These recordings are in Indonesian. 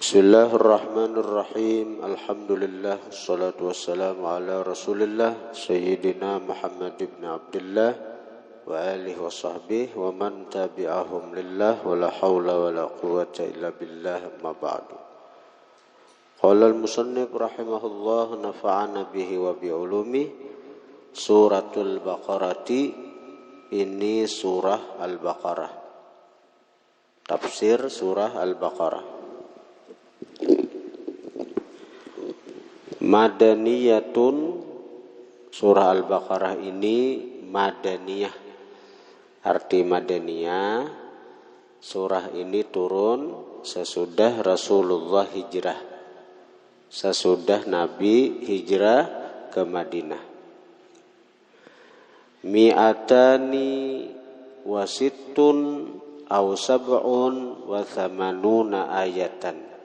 Bismillahirrahmanirrahim. Alhamdulillah, wassalatu wassalamu ala Rasulillah Sayyidina Muhammad ibn Abdullah wa alihi wa sahbihi wa man tabi'ahum lillah wa la hawla wa la quwwata illa billah, amma ba'du. Qala al-musannif rahimahullah, nafa'ana bihi wa bi'ulumi. Suratul Baqarati, ini surah Al-Baqarah. Tafsir surah Al-Baqarah. Madaniyatun, surah Al-Baqarah ini madaniyah. Arti madaniyah, surah ini turun sesudah Rasulullah hijrah, sesudah Nabi hijrah ke Madinah. Mi'atani wasittun aw sab'un wa thamanuna ayatan.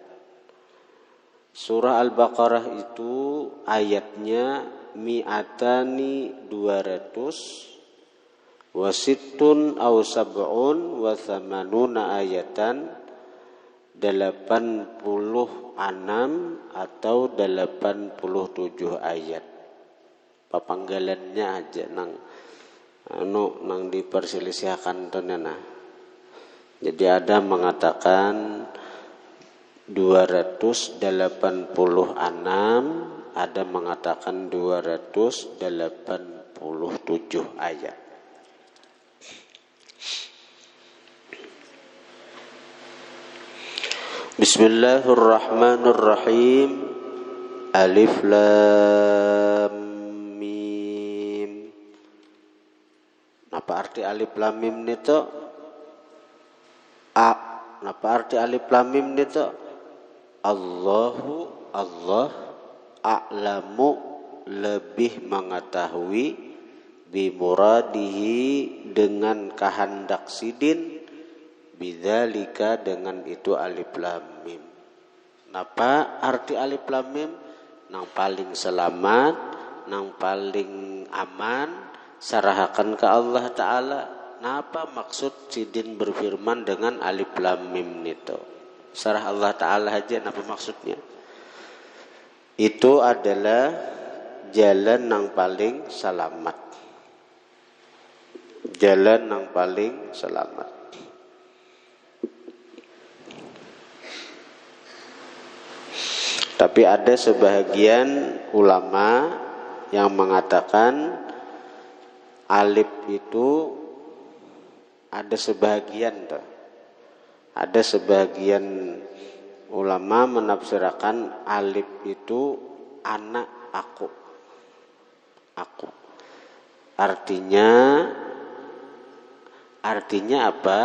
Surah Al-Baqarah itu ayatnya mi'atani 200, wasittun aw sab'un wa thamanuna ayatan 86 atau 87 ayat. Papanggalannya aja nang diperselisihkan tenana. Jadi ada mengatakan 286, ada mengatakan 287 ayat. Bismillahirrahmanirrahim. Alif lam mim. Apa arti alif lam mim itu? Apa arti alif lam mim itu? Allah a'lamu, lebih mengetahui, bimuradihi, dengan kehendak sidin, bidzalika, dengan itu alif lam mim. Napa arti alif lam mim? Nang paling selamat, nang paling aman, sarahakan ke Allah Ta'ala. Napa maksud sidin berfirman dengan alif lam mim itu? Sarah Allah Ta'ala aja, apa maksudnya? Itu adalah jalan yang paling selamat. Jalan yang paling selamat. Tapi ada sebahagian ulama yang mengatakan alif itu ada sebahagian tuh. Ada sebagian ulama menafsirkan alif itu anak aku. Artinya apa?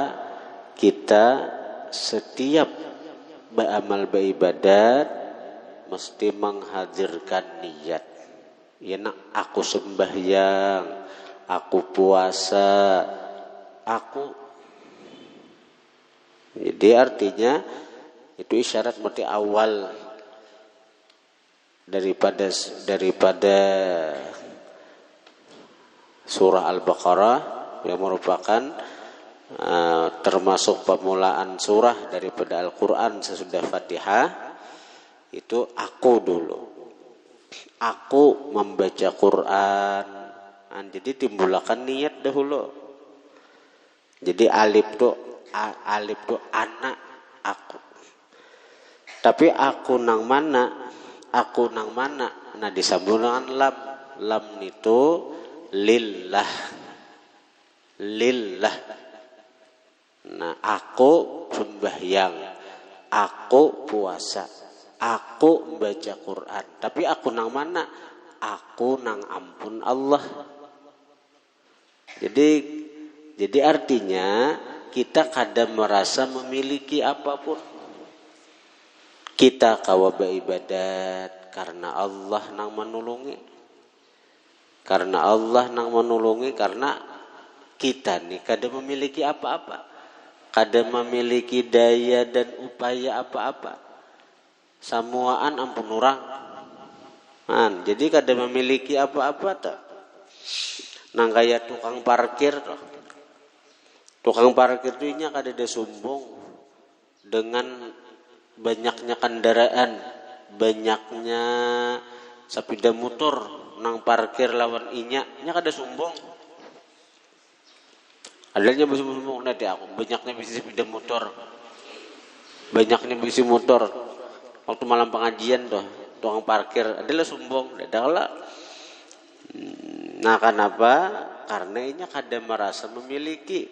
Kita setiap beramal beribadat mesti menghadirkan niat. Ya nak, aku sembahyang, aku puasa, aku. Jadi artinya itu isyarat berarti awal daripada surah Al-Baqarah, yang merupakan termasuk pemulaan surah daripada Al-Quran sesudah Fatihah. Itu aku dulu, aku membaca Quran. Jadi timbulkan niat dahulu. Jadi alif tu anak aku. Tapi aku nang mana? Nah disambung dengan lam. Lam itu lillah. Nah aku sembahyang, aku puasa, aku membaca Quran. Tapi aku nang mana? Aku nang ampun Allah. Jadi artinya kita kadang merasa memiliki apapun. Kita kawa beribadat karena Allah nang menolongi. Karena kita nih kadang memiliki apa-apa. Kadang memiliki daya dan upaya apa-apa. Samuaan ampun orang. Jadi kadang memiliki apa-apa tak. Nang kayak tukang parkir tuh. Tukang parkir itu kada ada sombong dengan banyaknya kendaraan, banyaknya sepeda motor nang parkir lawan inya kada sombong. Adanya bisa sombong nanti aku banyaknya bisa sepeda motor, banyaknya bisa motor. Waktu malam pengajian tuh tukang parkir adalah sombong, adalah. Nah kenapa? Karena inya kada merasa memiliki.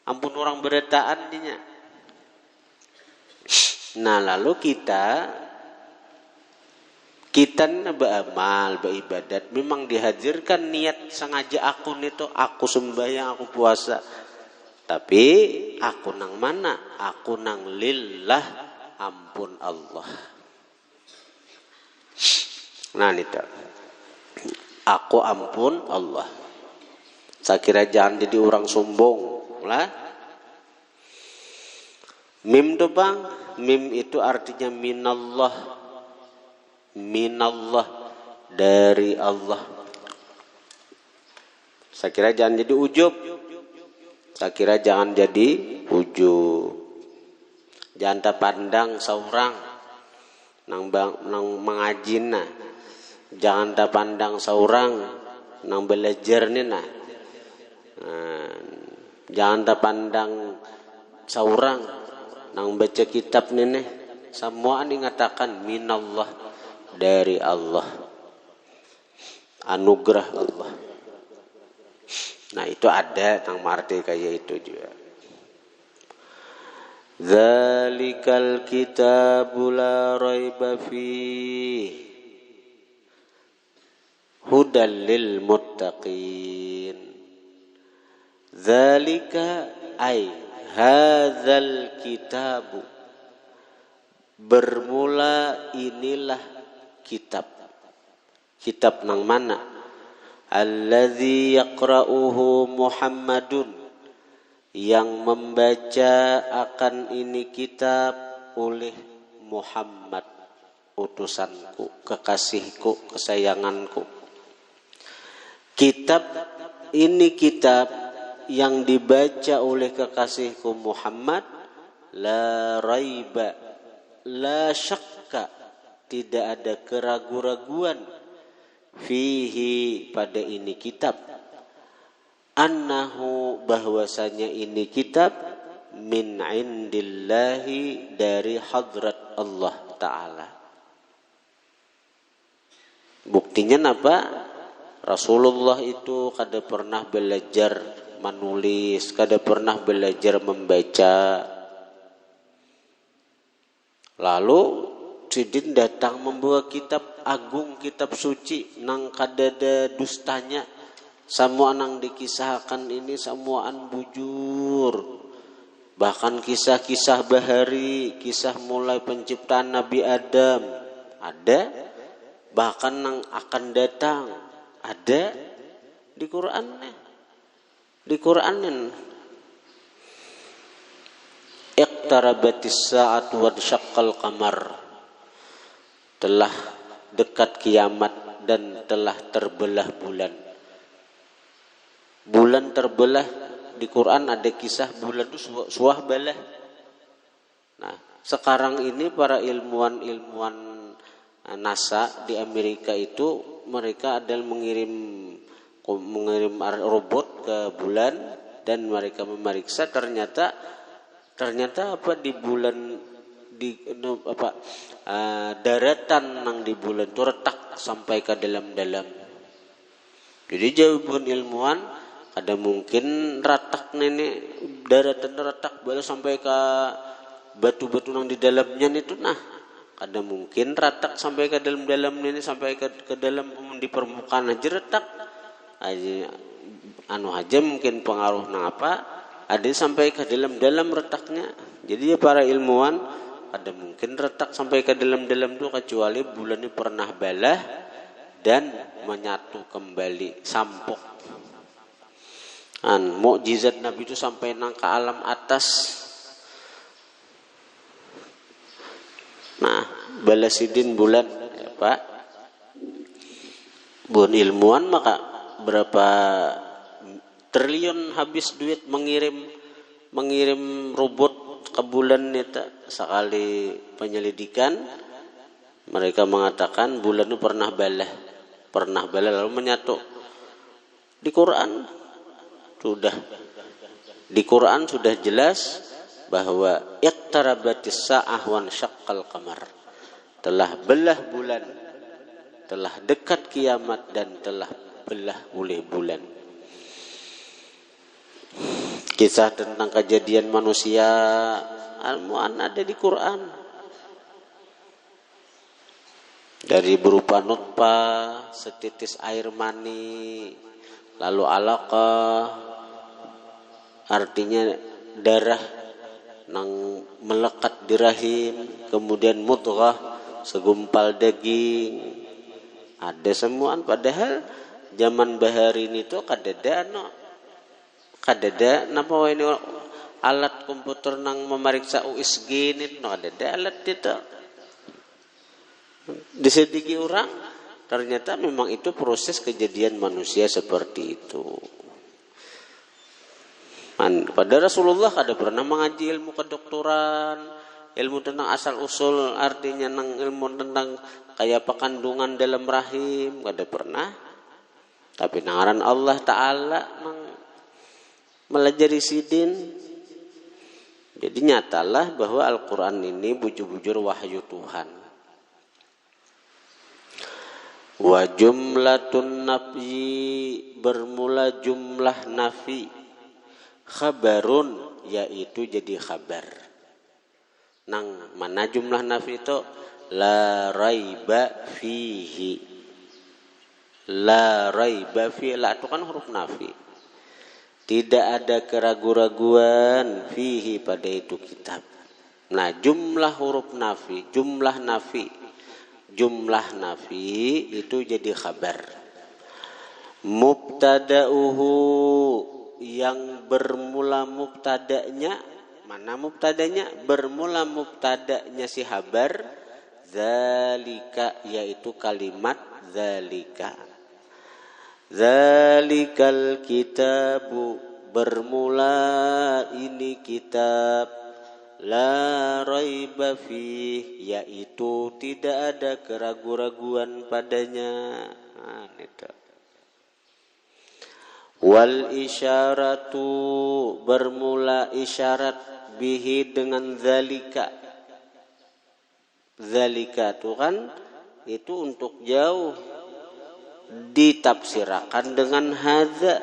Ampun orang beretaan dinya. Nah lalu kita beramal, beribadat, memang dihadirkan niat sengaja akun itu, aku sembahyang, aku puasa. Tapi aku nang mana? Aku nang lillah, ampun Allah. Nah itu, aku ampun Allah. Saya kira jangan jadi orang sombong lah. Mim tuh bang, mim itu artinya minallah, minallah, dari Allah. Saya kira jangan jadi ujub. Saya kira jangan jadi ujub. Jangan terpandang seorang nang mengajina. Jangan terpandang seorang nang belajar nina. Jangan terpandang seorang nang baca kitab nene. Semua dikatakan minallah, dari Allah, anugerah Allah. Nah itu ada nang marti kayak itu juga. Dzalikal kitabu la raiba fihi hudal lil muttaqin. Dzalika ay hadzal kitabu, bermula inilah kitab. Kitab nang mana? Alladzi yaqra'uhu Muhammadun, yang membaca akan ini kitab oleh Muhammad, utusanku, kekasihku, kesayanganku. Kitab ini kitab yang dibaca oleh kekasihku Muhammad, la raiba, la syakka, tidak ada keraguan-raguan, fihi, pada ini kitab, annahu, bahwasanya ini kitab, min indillahi, dari hadrat Allah Ta'ala. Buktinya apa? Rasulullah itu kada pernah belajar menulis, kada pernah belajar membaca. Lalu Sidin datang membawa kitab agung, kitab suci, nang kadada dustanya. Semua nang dikisahkan ini semuaan bujur. Bahkan kisah-kisah bahari, kisah mulai penciptaan Nabi Adam ada, bahkan nang akan datang ada di Qur'annya. Di Qur'anin iqtarabatis sa'atu wa syaqqal qamar, telah dekat kiamat dan telah terbelah bulan. Bulan terbelah, di Quran ada kisah bulan itu suah belah. Nah, sekarang ini para ilmuwan NASA di Amerika itu, mereka adalah mengirim robot ke bulan, dan mereka memeriksa ternyata apa di bulan, daratan nang di bulan itu retak sampai ke dalam-dalam. Jadi jawaban ilmuwan, ada mungkin retak nenek daratan retak baru sampai ke batu-batu nang di dalamnya itu. Nah, ada mungkin retak sampai ke dalam-dalam nenek, sampai ke dalam di permukaan aja retak aja, aja mungkin pengaruh nang apa, ada sampai ke dalam-dalam retaknya. Jadi ya para ilmuwan, ada mungkin retak sampai ke dalam-dalam itu, kecuali bulan ini pernah balah dan menyatu kembali, sampok. Mukjizat Nabi itu sampai nang ke alam atas. Nah, balasidin bulan, ya Pak. Bun ilmuwan maka berapa triliun habis duit mengirim robot ke bulan itu sekali penyelidikan mereka mengatakan bulan itu pernah balah lalu menyatu. Di Quran sudah jelas bahwa iqtarabatis sa'ah wan syaqqal qamar. Telah belah bulan, telah dekat kiamat dan telah belah oleh bulan. Kisah tentang kejadian manusia al-mu'an ada di Quran. Dari berupa nutfah, setitis air mani, lalu alaqah, artinya darah yang melekat di rahim, kemudian mudghah, segumpal daging. Ada semuaan, padahal zaman bahari ini tuh kadada napa ini alat komputer nang memeriksa USG ini kadada alat itu. Disediki orang, ternyata memang itu proses kejadian manusia seperti itu. Pada Rasulullah kada pernah mengaji ilmu kedokteran, ilmu tentang asal usul, artinya ilmu tentang kayak apa kandungan dalam rahim, kada pernah. Tapi nangaran Allah Ta'ala melajari sidin. Jadi nyatalah bahwa Al-Quran ini bujur-bujur wahyu Tuhan. Wa jumlatun nafyi, bermula jumlah nafi, khabarun, yaitu jadi khabar. Nang mana jumlah nafi itu? La raiba fihi. La raiba fihi, la itu kan huruf nafi. Tidak ada keraguan-raguan fihi pada itu kitab. Nah, jumlah huruf nafi, jumlah nafi itu jadi khabar. Mubtada'uhu, yang bermula mubtada'nya, mana mubtada'nya? Bermula mubtada'nya si khabar, zalika, yaitu kalimat zalika. Zalikal kitabu, bermula ini kitab, la raiba fih, yaitu tidak ada keraguan-raguan padanya. Itu. Wal isyaratu, bermula isyarat, bihi dengan zalika. Zalika itu kan itu untuk jauh, ditafsirkan dengan hadza.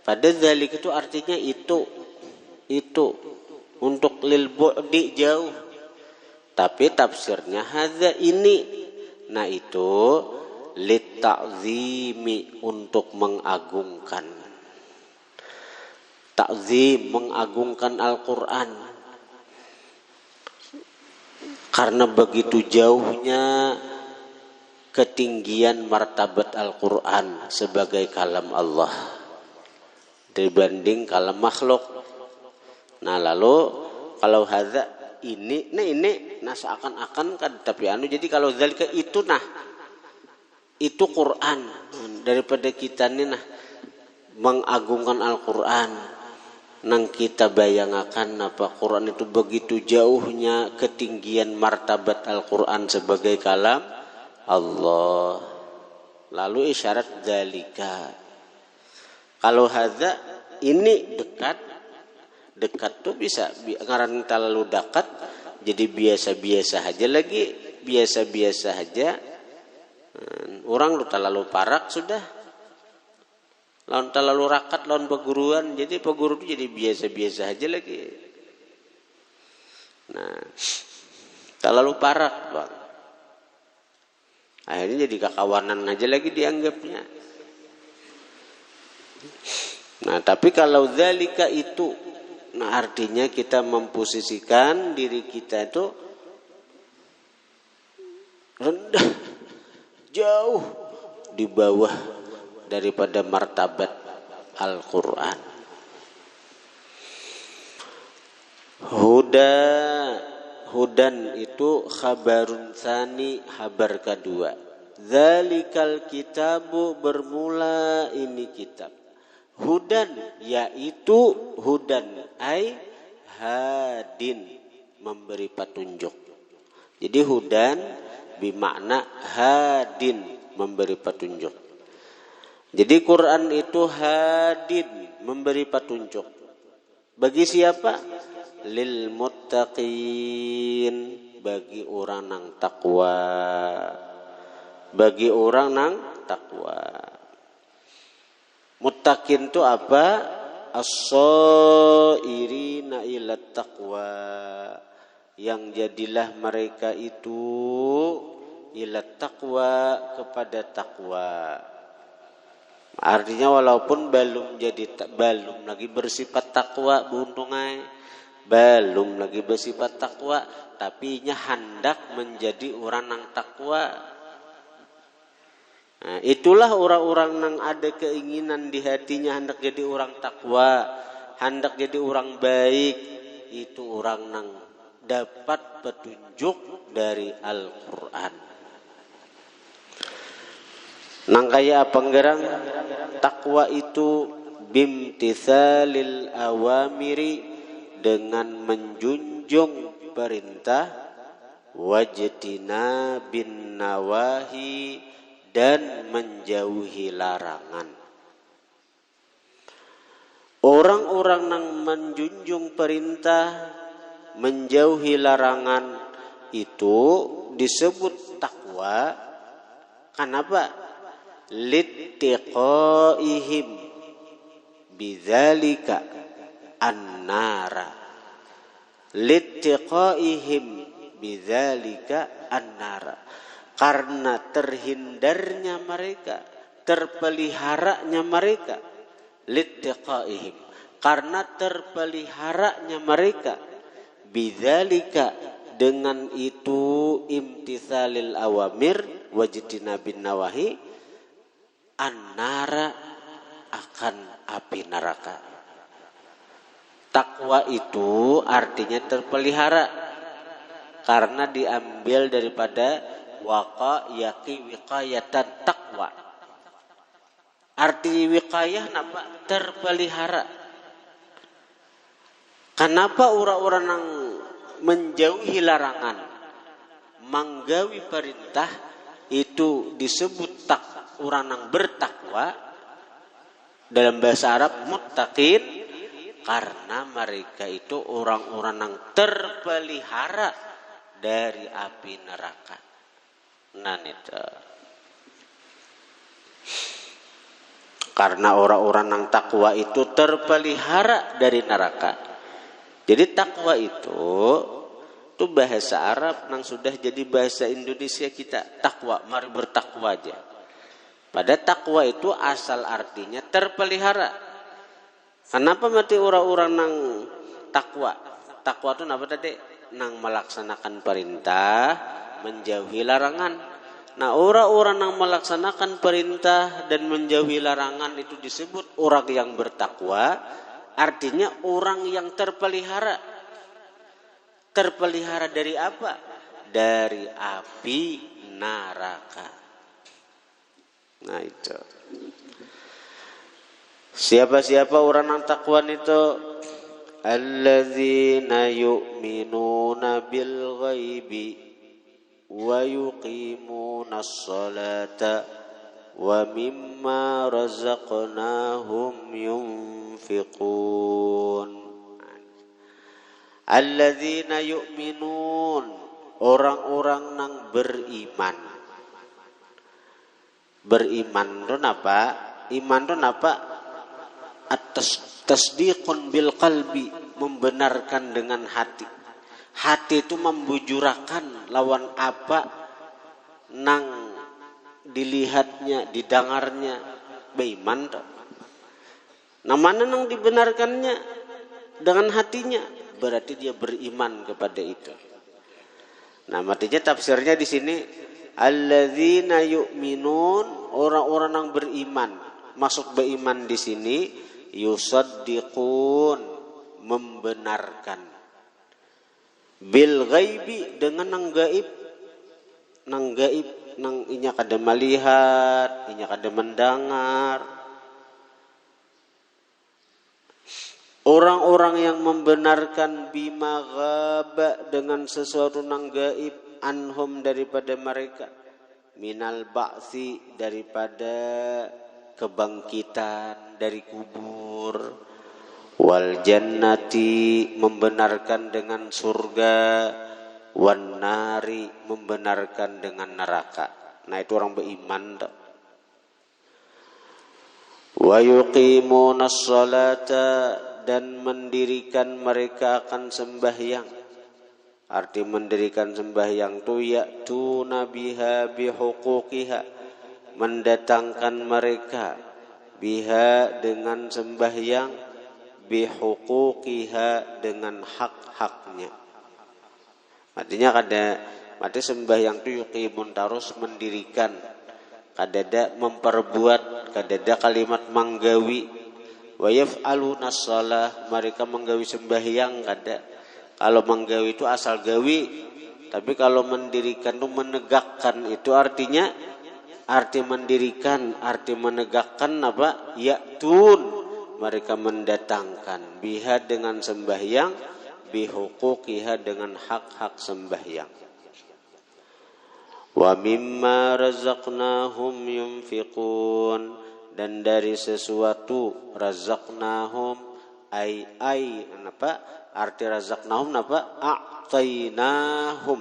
Pada zalik itu artinya itu untuk lil bu'di, jauh, tapi tafsirnya hadza, ini. Nah itu lit ta'zimi, untuk mengagungkan. Ta'zim, mengagungkan Al-Quran, karena begitu jauhnya ketinggian martabat Al-Quran sebagai kalam Allah dibanding kalam makhluk. Nah lalu kalau hadza ini seakan-akan kan, tapi jadi kalau zalika itu itu Quran, daripada kita nih mengagungkan Al-Quran, nang kita bayangkan apa Quran itu begitu jauhnya ketinggian martabat Al-Quran sebagai kalam Allah. Lalu isyarat zalika. Kalau hadza ini dekat tuh bisa ngaran terlalu dekat jadi biasa-biasa aja, lagi biasa-biasa aja. Orang lu terlalu parak sudah, lawan terlalu rakat, lawan peguruan, jadi peguru itu jadi biasa-biasa aja lagi. Nah, terlalu parak bang, akhirnya jadi kakawanan aja lagi dianggapnya. Nah tapi kalau zalika itu, nah artinya kita memposisikan diri kita itu rendah, jauh di bawah daripada martabat Al-Quran. Hudan itu khabarun tsani, kabar kedua. Zalikal kitabu, bermula ini kitab. Hudan, yaitu hudan, ai hadin, memberi petunjuk. Jadi hudan bimakna hadin, memberi petunjuk. Jadi Quran itu hadin, memberi petunjuk. Bagi siapa? Lil muttaqin, bagi orang nang takwa. Bagi orang nang takwa. Muttaqin itu apa? As-sairina ila taqwa, yang jadilah mereka itu ila taqwa, kepada takwa. Artinya walaupun belum lagi bersifat takwa, buntungai belum lagi bersifat takwa, tapi nya hendak menjadi orang yang takwa. Nah, itulah orang-orang yang ada keinginan di hatinya hendak jadi orang takwa, hendak jadi orang baik. Itu orang yang dapat petunjuk dari Al-Quran. Nang kaya apa ngerang? Takwa itu bimtithalil awamiri, dengan menjunjung perintah, wajtina bin nawahi, dan menjauhi larangan. Orang-orang yang menjunjung perintah, menjauhi larangan, itu disebut takwa. Kenapa? Littiqaihim bidzalika annara. Littiqaihim bidzalika annara, karena terhindarnya mereka, terpeliharanya mereka. Littiqaihim, karena terpeliharanya mereka. Bidzalika, dengan itu, imtithalil awamir wajtinabin nawahi, annara, akan api neraka. Takwa itu artinya terpelihara, karena diambil daripada waqa yaqi wiqayatan takwa. Arti wiqayah napa? Terpelihara. Kenapa orang-orang yang menjauhi larangan, menggawi perintah, itu disebut orang yang bertakwa? Dalam bahasa Arab muttaqin, karena mereka itu orang-orang yang terpelihara dari api neraka. Nah itu. Karena orang-orang yang takwa itu terpelihara dari neraka. Jadi takwa itu bahasa Arab yang sudah jadi bahasa Indonesia kita. Takwa, mari bertakwa aja. Pada takwa itu asal artinya terpelihara. Kenapa mati orang-orang yang takwa? Takwa itu apa tadi? Nang melaksanakan perintah, menjauhi larangan. Nah, orang-orang yang melaksanakan perintah dan menjauhi larangan itu disebut orang yang bertakwa. Artinya orang yang terpelihara. Terpelihara dari apa? Dari api neraka. Nah itu. Siapa-siapa orang yang takwa itu? Alladzina yu'minuna bil ghaibi wa yuqimunas salata wa mimma razaqnahum yunfiqun. Alladzina yu'minun, orang-orang yang beriman. Beriman itu apa? Iman itu apa? Tasdiqun bil qalbi, membenarkan dengan hati. Hati itu membujurakan lawan apa nang dilihatnya, didengarnya, beriman toh. Nah, mana nang dibenarkannya dengan hatinya, berarti dia beriman kepada itu. Nah, artinya tafsirnya di sini alladzina yu'minun, orang-orang yang beriman. Masuk beriman di sini yusaddiqun, membenarkan. Bil ghaibi, dengan nang gaib. Nang gaib, nang inya kada melihat, inya kada mendengar. Orang-orang yang membenarkan bima ghaba dengan sesuatu nang gaib anhum daripada mereka, minal ba'si daripada kebangkitan dari kubur, wal jannati membenarkan dengan surga, wan nari membenarkan dengan neraka. Nah itu orang beriman tak? Wa yuqimunas salata dan mendirikan mereka akan sembahyang. Arti mendirikan sembahyang tu ya'tuna biha bihuquqiha, mendatangkan mereka biha dengan sembahyang, bihuquqiha dengan hak-haknya. Artinya mati sembahyang tu yuqimun terus mendirikan, kadada memperbuat, kadada kalimat manggawi. Wa yaf'aluna shalah, mereka menggawi sembahyang kada. Kalau menggawi itu asal gawi, tapi kalau mendirikan itu menegakkan, itu artinya arti mendirikan, arti menegakkan apa? Ya'tun, mereka mendatangkan biha dengan sembahyang, bihuquqiha dengan hak-hak sembahyang. Wa mimma razaqnahum yunfiqun, dan dari sesuatu razaqnahum ay apa arti razaqnahum apa? A'tainahum,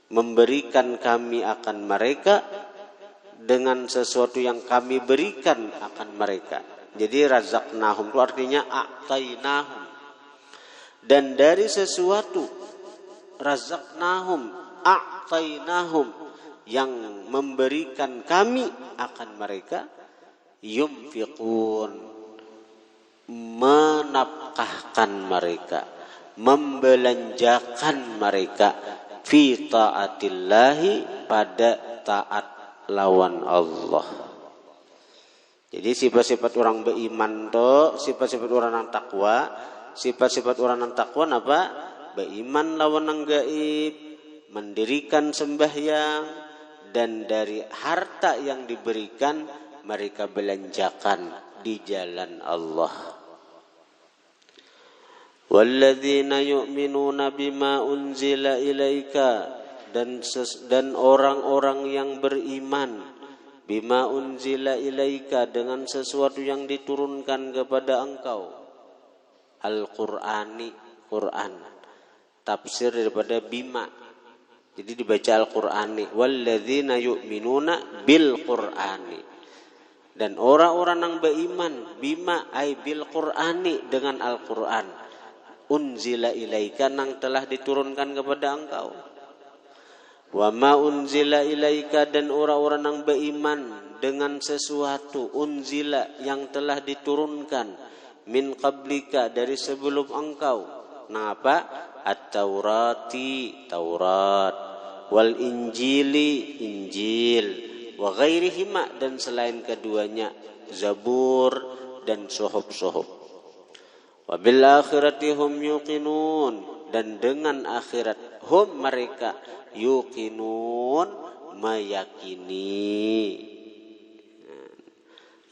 memberikan kami akan mereka dengan sesuatu yang kami berikan akan mereka. Jadi razaqnahum itu artinya a'tainahum, dan dari sesuatu razaqnahum a'tainahum yang memberikan kami akan mereka, yunfiqun menafkahkan mereka, membelanjakan mereka, fi taatillahi pada taat lawan Allah. Jadi sifat-sifat orang beriman to, sifat-sifat orang yang takwa, sifat-sifat orang yang takwa apa? Beriman lawan yang gaib, mendirikan sembahyang, dan dari harta yang diberikan mereka belanjakan di jalan Allah. Walladzina yu'minuna bima unzila ilaika, dan orang-orang yang beriman bima unzila ilaika dengan sesuatu yang diturunkan kepada engkau. Al-Qur'ani, Quran, tafsir daripada bima. Jadi dibaca Al-Qur'ani. Walladzina yu'minuna bil Qur'ani, dan orang-orang yang beriman bima ay bil Qur'ani dengan Al-Qur'an, unzila ilaika nang telah diturunkan kepada engkau. Wa ma unzila ilaika, dan orang-orang yang beriman dengan sesuatu unzila yang telah diturunkan, min qablika dari sebelum engkau. Nah apa? At-Taurati, Taurat, wal Injili, Injil, wa ghairihima, dan selain keduanya, Zabur dan suhuf-suhuf. Wa bil akhirati hum yuqinun, dan dengan akhirat hum mereka yuqinun meyakini,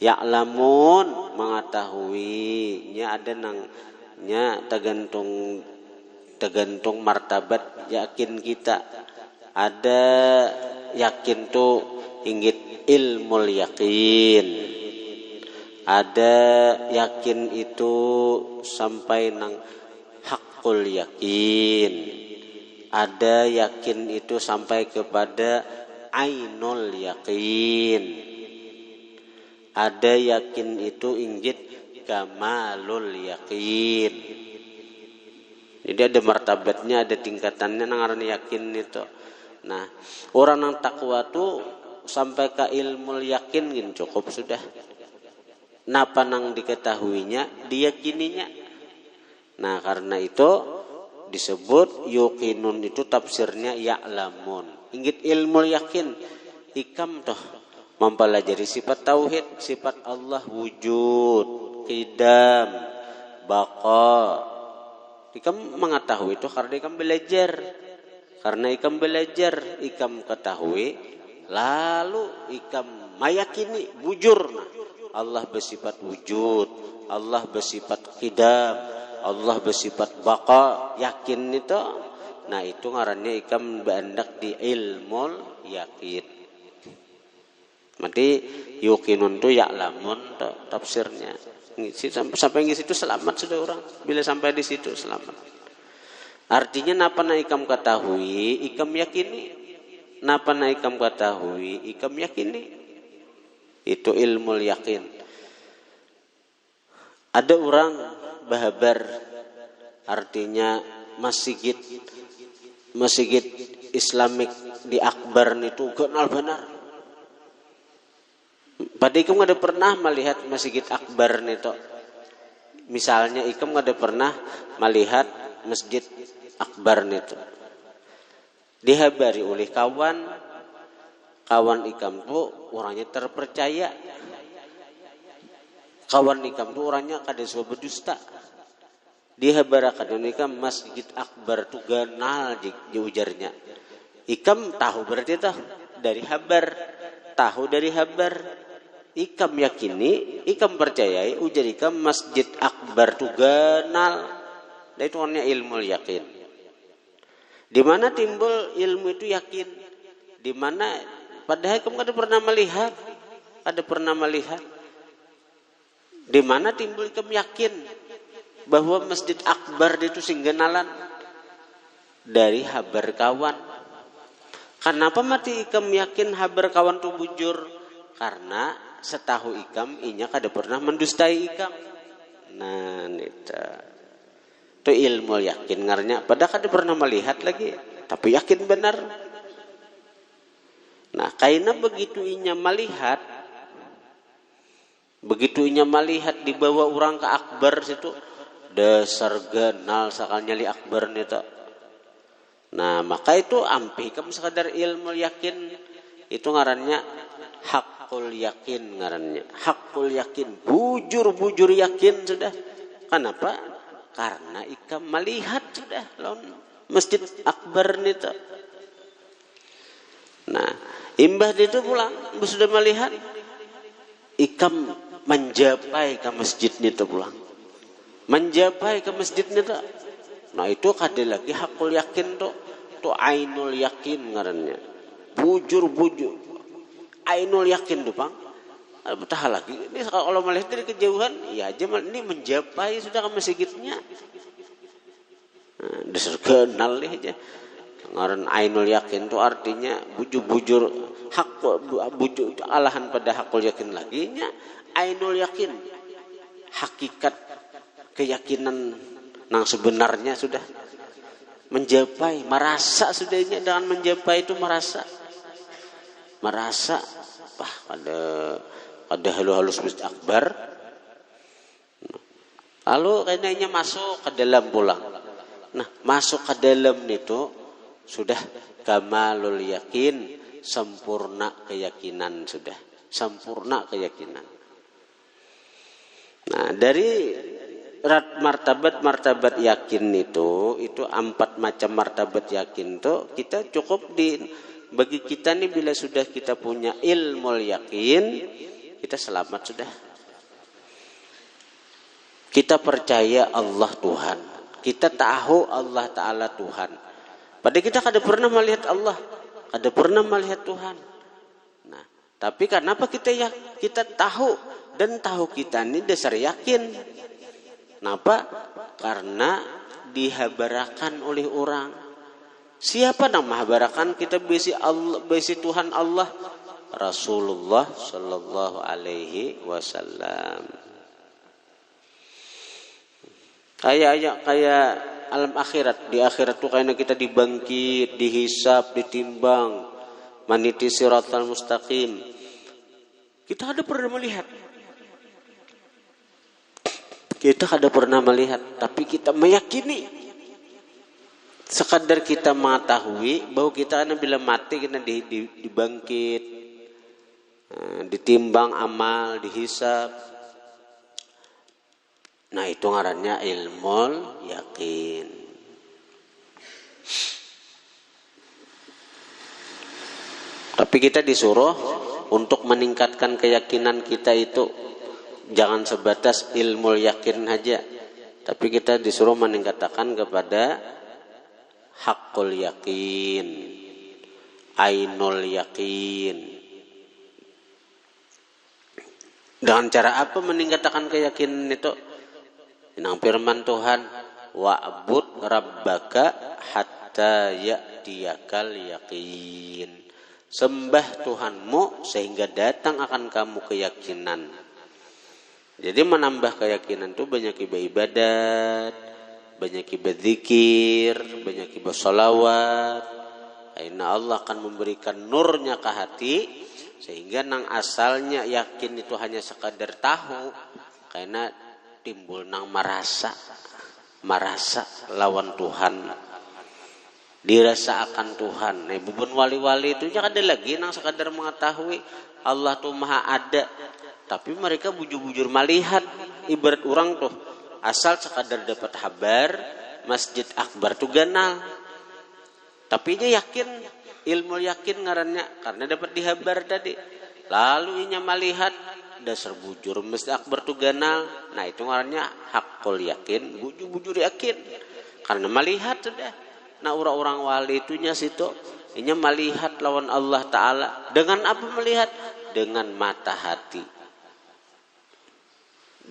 ya'lamun mengetahui. Nya ada nangnya tergantung martabat yakin kita. Ada yakin tuh inggit ilmul yakin, ada yakin itu sampai nang hakul yakin, ada yakin itu sampai kepada ainul yakin, ada yakin itu inggit kamalul yakin. Jadi ada martabatnya, ada tingkatannya nang ngaran yakin itu. Nah, orang yang takwa tuh sampai ke ilmu yakin gin cukup sudah. Napa nang diketahuinya, diyakininya. Nah, karena itu disebut yuqinun, itu tafsirnya ya'lamun. Inggit ilmu yakin, ikam toh mempelajari sifat tauhid, sifat Allah wujud, qidam, baqa. Ikam mengetahui itu karena ikam belajar. Karena ikam belajar, ikam ketahui, lalu ikam mayakini bujur. Allah bersifat wujud, Allah bersifat qidam, Allah bersifat baqa, yakin itu. Nah itu ngarannya ikam beandak di ilmul yakin. Berarti yuqinun tu ya'lamun tafsirnya. Sampai di situ selamat sudah orang. Bila sampai di situ selamat. Artinya napa na ikam ketahui, ikam yakini. Napa na ikam ketahui, ikam yakini. Itu ilmul yakin. Ada orang bahabar, artinya masjid Islamik di Akbar itu kenal benar. Pada ikam ada pernah melihat masjid Akbar itu. Misalnya ikam ada pernah melihat masjid Akbar itu. Dihabari oleh kawan ikam tuh orangnya terpercaya. Kawan ikam tuh orangnya kada suka berdusta. Dihabarakan ikam masjid Akbar tuh ganal di ujarnya. Ikam tahu berarti tahu dari habar, tahu dari habar. Ikam yakini, ikam percayai ujar ikam masjid Akbar tuh ganal. Dan itu orangnya ilmu yakin. Di mana timbul ilmu itu yakin? Di mana padahal kamu ada pernah melihat. Di mana timbul kamu yakin bahwa Masjid Akbar itu singgenalan dari habar kawan. Kenapa mati ikam yakin habar kawan itu bujur? Karena setahu ikam inya kada pernah mendustai ikam. Nah, itu ilmu yakin ngarnya. Padahal kada pernah melihat lagi, tapi yakin benar. Nah, karena begitu inya melihat dibawa orang ke Akbar situ, dasar ganal sakal nyali Akbar nita. Nah, maka itu ampi kamu sekadar ilmu yakin itu ngarannya hakul yakin ngarannya. Hakul yakin, bujur yakin sudah. Kenapa? Karena ikam melihat sudah lawan Masjid Akbar nita. Nah, imbah itu pulang, sudah melihat ikam menjapai ke masjid itu pulang. Menjapai ke masjid itu. Nah, itu kada lagi hakul yakin tu ainul yakin ngarannya. Bujur. Ainul yakin tuh, Bang. Betah lagi. Ini kalau melihat dari kejauhan, ya aja ini menjapai sudah ke masjidnya. Nah, dasar kenal aja. Ngaran ainul yakin itu artinya bujur bujur alahan pada hakul yakin lagi nya ainul yakin hakikat keyakinan nang sebenarnya sudah menjapai merasa sudahnya dengan menjapai itu merasa wah ada halus Masjid Akbar lalu kayaknya masuk ke dalam pulang. Nah, masuk ke dalam itu sudah kamalul yakin, sempurna keyakinan sudah. Sempurna keyakinan. Nah, dari martabat yakin itu 4 macam martabat yakin itu kita cukup bagi kita nih bila sudah kita punya ilmu yakin, kita selamat sudah. Kita percaya Allah Tuhan. Kita tahu Allah Ta'ala Tuhan. Padahal kita kada pernah melihat Allah, kada pernah melihat Tuhan. Nah, tapi kenapa kita tahu dan tahu kita ini dasar yakin? Kenapa? Karena dihabarakan oleh orang. Siapa yang menghabarakan kita besi Tuhan Allah? Rasulullah Sallallahu Alaihi Wasallam. Kayak alam akhirat. Di akhirat tuh kayaknya kita dibangkit, dihisap, ditimbang, maniti siratal mustaqim. Kita ada pernah melihat. Tapi kita meyakini. Sekadar kita mengetahui bahwa kita bila mati kita dibangkit, ditimbang amal, dihisap. Nah, itu ngarannya ilmul yakin. Tapi kita disuruh untuk meningkatkan keyakinan kita itu jangan sebatas ilmu yakin aja, tapi kita disuruh meningkatkan kepada hakul yakin, ainul yakin. Dengan cara apa meningkatkan keyakinan itu? Nang firman Tuhan, wa'bud rabbaka hatta ya'tiyakal yakin. Sembah Tuhanmu sehingga datang akan kamu keyakinan. Jadi menambah keyakinan itu banyak ibadat, banyak berzikir, banyak bersolawat. Akhirnya Allah akan memberikan nurnya ke hati, sehingga nang asalnya yakin itu hanya sekadar tahu, karena timbul nang marasa lawan Tuhan, dirasa akan Tuhan. Nah, bubun wali-wali itu jangan ada lagi nang sekadar mengetahui Allah tuh maha ada, tapi mereka bujur-bujur melihat. Ibarat orang tuh asal sekadar dapat kabar Masjid Akbar tuh ganal, tapi dia yakin, ilmu yakin ngarannya karena dapat dihabar tadi. Lalu inya melihat dasar bujur Masjid Akbar tuh ganal. Nah itu ngarannya hakul yakin, bujur-bujur yakin karena melihat sudah. Nah orang-orang wali itunya situ inya melihat lawan Allah Ta'ala. Dengan apa melihat? Dengan mata hati.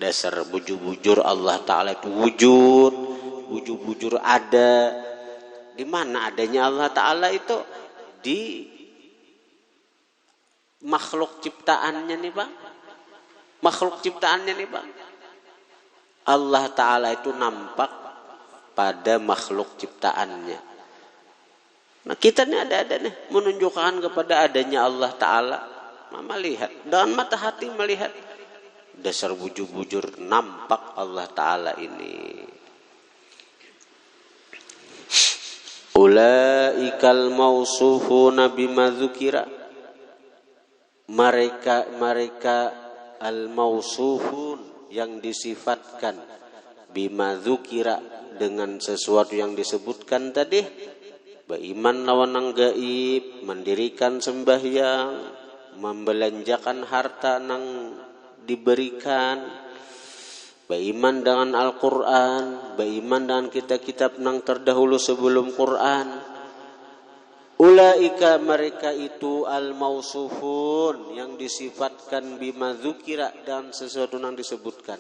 Dasar bujur-bujur Allah Ta'ala itu wujud, bujur-bujur ada. Di mana adanya Allah Ta'ala itu? Di makhluk ciptaannya nih Bang. Makhluk ciptaannya nih Bang. Allah Ta'ala itu nampak pada makhluk ciptaannya. Nah kita nih ada nih menunjukkan kepada adanya Allah Ta'ala. Mama lihat, dengan mata hati melihat. Dasar bujur-bujur nampak Allah Ta'ala ini. Ulaikal mausufuna bima dzukira. Mereka al-mausufun yang disifatkan bima dzukira dengan sesuatu yang disebutkan tadi. Beriman lawan nang gaib, mendirikan sembahyang, membelanjakan harta nang diberikan, beriman dengan Al-Quran, beriman dengan kitab-kitab nang terdahulu sebelum Quran. Ulaika mereka itu al-mausufun yang disifatkan bima dzukira dan sesuatu yang disebutkan.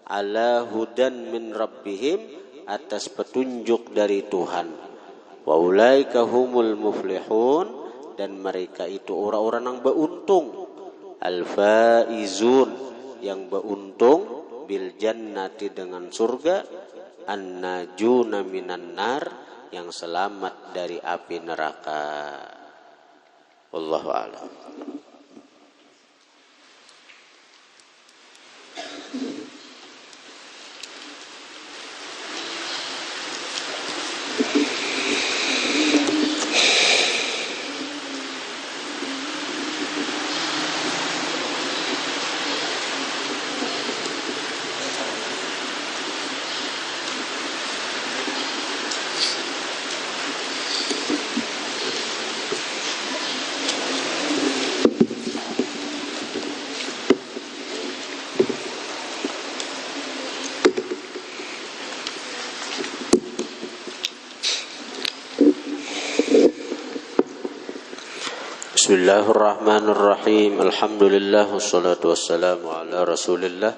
Ala hudan min rabbihim, atas petunjuk dari Tuhan. Wa ulaika humul muflihun, dan mereka itu orang-orang yang beruntung. Al-faizun, yang beruntung, bil jannati dengan surga, an-najuna minan nar, yang selamat dari api neraka. Wallahu a'lam. Bismillahirrahmanirrahim. Alhamdulillah wassalatu wassalamu ala Rasulillah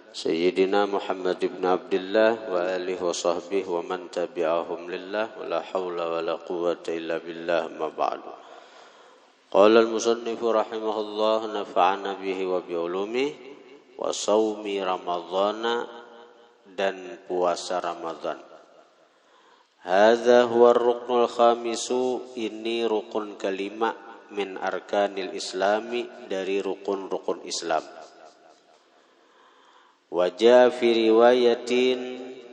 Sayyidina Muhammad ibn Abdullah wa alihi wa sahbihi wa man tabi'ahum lillah wa la hawla wa la quwwata illa billah ma ba'du. Qala al-musannif rahimahullah nafa'ana bihi wa bi ulumihi wa shaumi ramadhana, dan puasa Ramadan. Hadza huwa ar-ruknul khamisu, ini rukun kelima min arkanil islami, dari rukun-rukun Islam. Wajah fi riwayatin,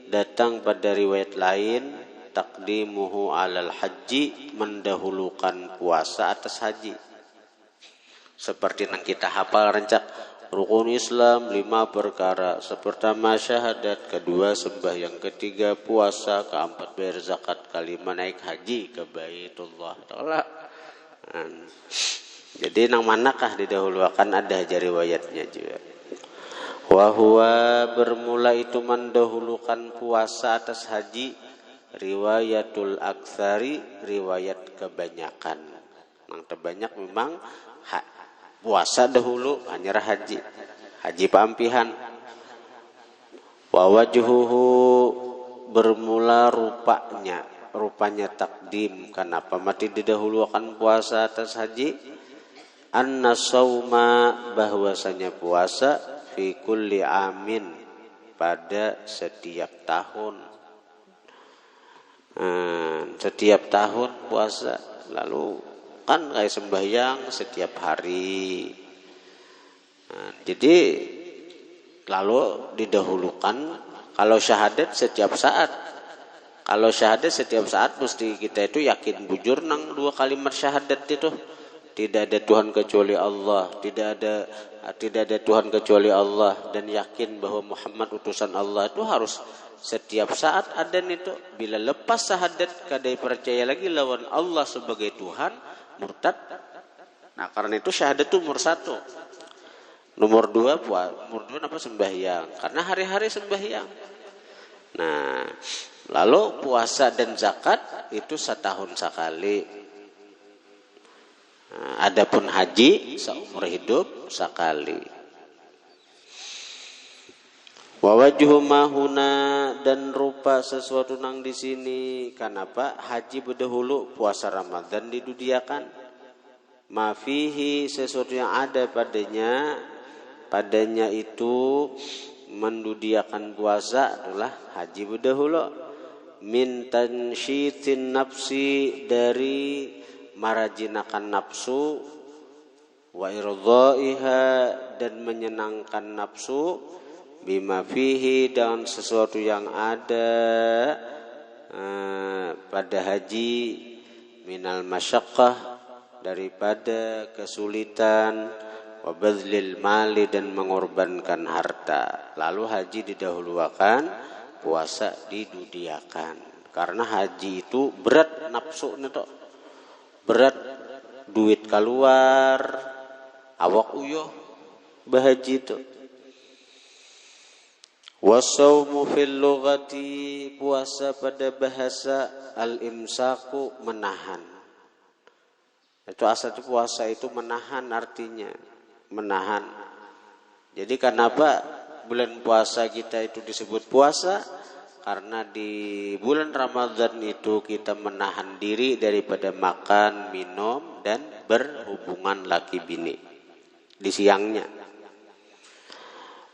datang pada riwayat lain, taqdimuhu alal haji, mendahulukan puasa atas haji. Seperti yang kita hafal rencak rukun Islam 5 perkara. Pertama syahadat, kedua sembahyang, ketiga puasa, keempat bayar zakat, kelima naik haji ke Baitullah Ta'ala. Jadi nang manakah didahulukan, ada aja riwayatnya juga. Wa huwa bermula itu mendahulukan puasa atas haji, riwayatul aktsari, riwayat kebanyakan. Yang terbanyak memang puasa dahulu, hanya haji pampihan. Wa wajhuhu bermula rupanya takdim. Kenapa mati didahulukan puasa atas haji? Anna sauma, bahwasanya puasa, fi kulli amin, pada setiap tahun. Setiap tahun puasa. Lalu kan kayak sembahyang setiap hari. Jadi lalu didahulukan. Kalau syahadat setiap saat. Kalau syahadat setiap saat mesti kita itu yakin bujur nang 2 kalimat syahadat itu. Tidak ada Tuhan kecuali Allah, tidak ada Tuhan kecuali Allah, dan yakin bahwa Muhammad utusan Allah itu harus setiap saat ada itu. Bila lepas syahadat kadai percaya lagi lawan Allah sebagai Tuhan, murtad. Nah, karena itu syahadat itu nomor 1. Nomor 2 apa? Sembahyang. Karena hari-hari sembahyang. Nah, lalu puasa dan zakat itu setahun sekali. Adapun haji seumur hidup sekali. Wa wajhu mahuna, dan rupa sesuatu nang di sini. Kenapa haji berdahulu, puasa Ramadan didudiakan? Ma fihi, sesuatu yang ada padanya itu mendudiakan puasa adalah haji berdahulu. Min tansyitin nafsi, dari marajinakan nafsu, wa irdhaiha, dan menyenangkan nafsu, bima fihi, dengan sesuatu yang ada pada haji, minal masyaqqah, daripada kesulitan, wa badlil mali, dan mengorbankan harta. Lalu haji didahulukan, puasa didudiakan. Karena haji itu berat nafsu itu. Berat, duit keluar, awak uyuh bahaji itu. Wasaumu fil lughati, puasa pada bahasa, al-imsaku, menahan. Itu asal puasa itu menahan, artinya menahan. Jadi kenapa bulan puasa kita itu disebut puasa? Karena di bulan Ramadan itu kita menahan diri daripada makan, minum, dan berhubungan laki bini di siangnya.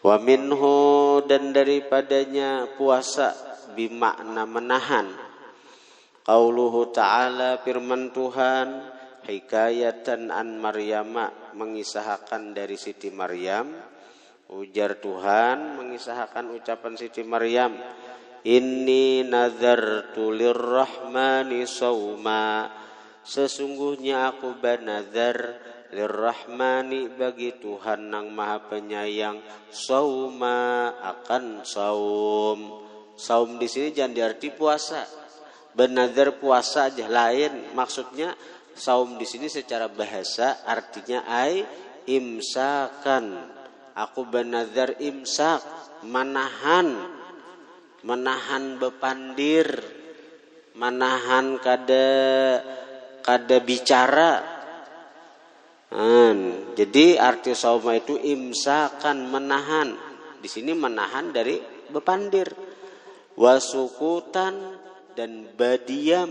Wa minhu, dan daripadanya puasa bimakna menahan. Qauluhu ta'ala, firman Tuhan, hikayatan an Maryama, mengisahkan dari Siti Maryam. Ujar Tuhan mengisahkan ucapan Siti Maryam, inni nazartu lirrahmani sauma, sesungguhnya aku bernazar lirrahmani, bagi Tuhan yang Maha Penyayang, sauma, akan saum. Saum di sini jangan diarti puasa. Bernazar puasa aja lain. Maksudnya saum di sini secara bahasa artinya imsakan. Aku bernazar imsak, menahan bepandir, menahan kada bicara. Jadi arti sauma itu imsakan, menahan. Di sini menahan dari bepandir. Wasukutan, dan badiam,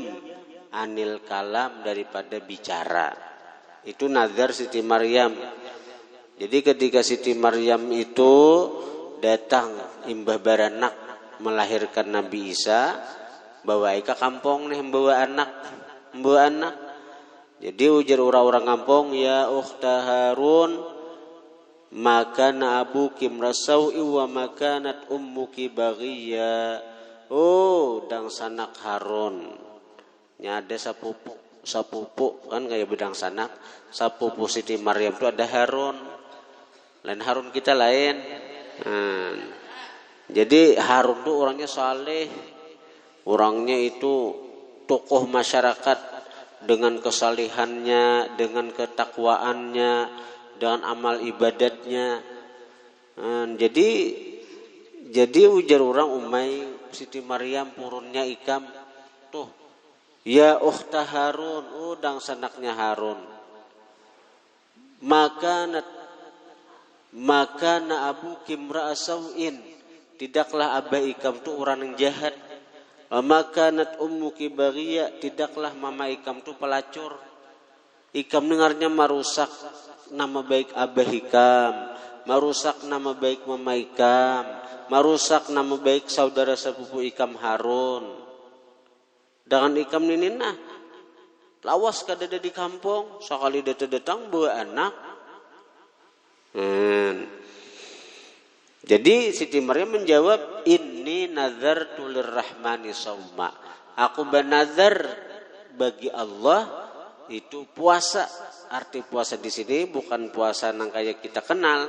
anil kalam, daripada bicara. Itu nazar Siti Maryam. Jadi ketika Siti Maryam itu datang imbah baranak melahirkan Nabi Isa, bawa ke kampung nih membawa anak. Jadi ujar orang-orang kampung, ya ukhta Harun, maka abuki mrasawi wa makanat ummuki baghiya. Oh, dang sanak Harun. Nyada sapupu kan kayak bedang sanak. Sapupu Siti Maryam itu ada Harun. Lain Harun kita lain. Jadi Harun itu orangnya saleh, orangnya itu tokoh masyarakat dengan kesalihannya, dengan ketakwaannya, dengan amal ibadatnya. Jadi ujar orang umay Siti Maryam purunnya ikam tuh ya ukhta Harun udang sanaknya Harun maka na abu kimra asawin tidaklah abah ikam tuh orang yang jahat maka nat ummuki baghiya tidaklah mama ikam tuh pelacur ikam dengarnya merusak nama baik abah ikam merusak nama baik mama ikam merusak nama baik saudara sepupu ikam Harun. Dengan ikam ninina lawas kadada di kampung sekali datang bawa anak. Jadi Siti Maryam menjawab inni nazartu lirrahmani sauma. Aku bernazar bagi Allah itu puasa. Arti puasa di sini bukan puasa nang kayak kita kenal.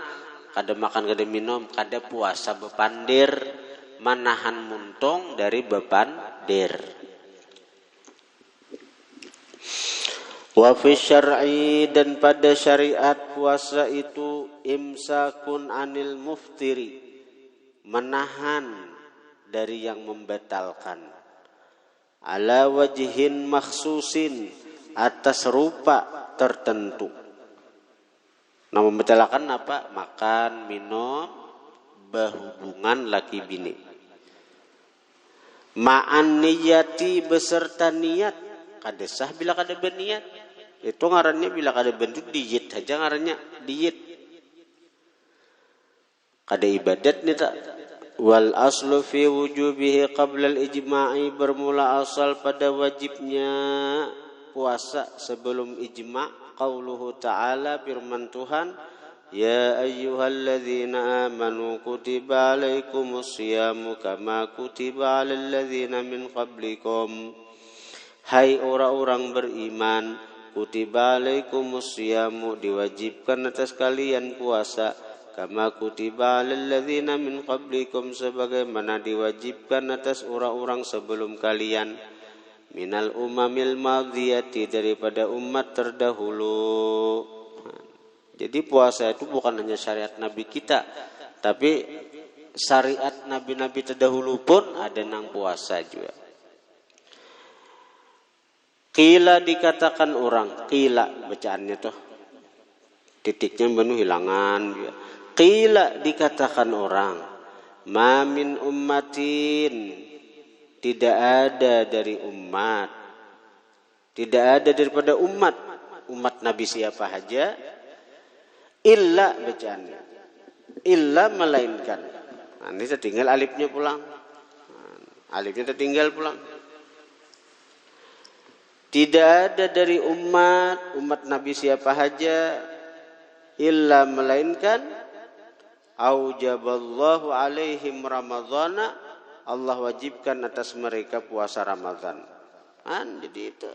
Kada makan, kada minum, kada puasa bepandir, manahan muntung dari bepandir. Wa fi syar'i dan pada syariat puasa itu imsakun anil muftiri, menahan dari yang membatalkan. Ala wajhin makhsusin, atas rupa tertentu. Nah membatalkan apa? Makan, minum, berhubungan laki bini. Ma'an niyati beserta niat. Kada sah bila kada berniat. Itu ngarannya bila kada bentuk diet aja ngarannya diet. Kada ibadat nih tak. Wal aslu fi wujubihi qabla al-ijma'i bermula asal pada wajibnya puasa sebelum ijma'. Qauluhu ta'ala firman Tuhan ya ayyuhalladzina amanu kutiba alaikumus syiyamu kama kutiba alal ladzina min qablikum hai orang-orang beriman kutiba alaikumus syiyamu diwajibkan atas kalian puasa kama kutiba alal ladzina min qablikum sebagaimana diwajibkan atas orang-orang sebelum kalian minal umamil madhiyati daripada umat terdahulu. Jadi puasa itu bukan hanya syariat Nabi kita, tapi syariat Nabi-Nabi terdahulu pun ada nang puasa juga. Qila dikatakan orang, qila bacaannya tuh titiknya penuh hilangan juga. Qila dikatakan orang, ma min ummatin tidak ada dari umat, tidak ada daripada umat Nabi siapa saja, illa bacaannya, illa melainkan. Nah, ini tertinggal alifnya pulang, alifnya tertinggal pulang. Tidak ada dari umat Nabi siapa saja, illa melainkan, aujaballahu alaihim ramadhana. Allah wajibkan atas mereka puasa Ramadan. Jadi itu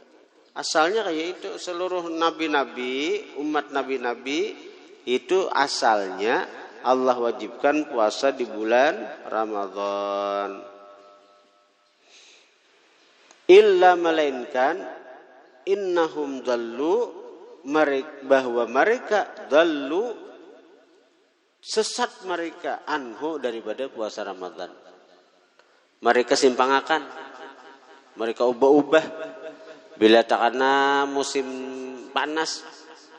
asalnya kayak itu seluruh nabi-nabi, umat nabi-nabi itu asalnya Allah wajibkan puasa di bulan Ramadan. Illa melainkan innahum dhallu bahwa mereka dhallu sesat mereka anhu daripada puasa Ramadan. Mereka simpangakan, mereka ubah-ubah. Bila takana musim panas,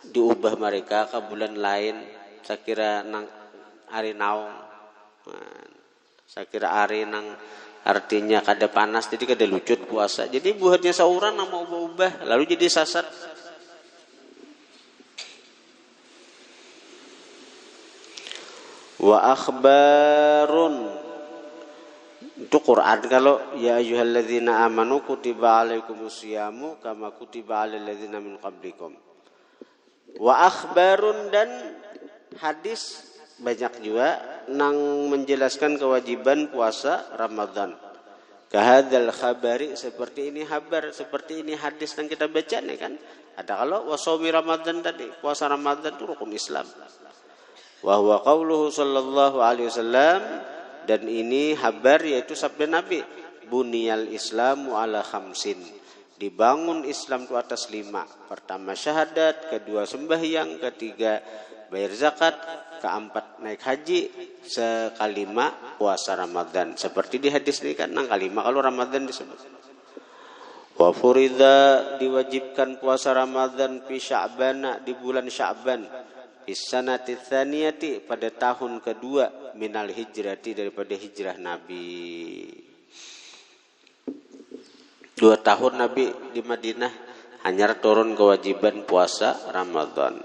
diubah mereka ke bulan lain. Saya kira nang hari naung, saya kira hari nang artinya kada panas, jadi kada lucut puasa. Jadi buatnya sauran nama ubah-ubah, lalu jadi sasat. Wa akhbarun. Itu Quran kalau ya ayyuhalladzina amanu kutiba alaikumus syiyamu kama kutiba alal ladzina min qablikum. Wa akhbarun dan hadis banyak juga nang menjelaskan kewajiban puasa Ramadan. Kahadzal khabari seperti ini kabar, seperti ini hadis yang kita baca nih kan. Ada kalau wasaumi Ramadan tadi, puasa Ramadan itu rukun Islam. Wa huwa qauluhu sallallahu alaihi wasallam. Dan ini habar yaitu sabda Nabi. Buniyal Islamu ala khamsin. Dibangun Islam itu atas 5. Pertama syahadat, kedua sembahyang, ketiga bayar zakat, keempat naik haji, sekalima puasa Ramadan. Seperti di hadis ini kan nang kalima kalau Ramadan disebut. Wa furida diwajibkan puasa Ramadan fi Sya'ban di bulan Sya'ban. Isanati tsaniyati pada tahun kedua minal hijrati daripada hijrah Nabi. 2 tahun Nabi di Madinah hanya turun kewajiban puasa Ramadan.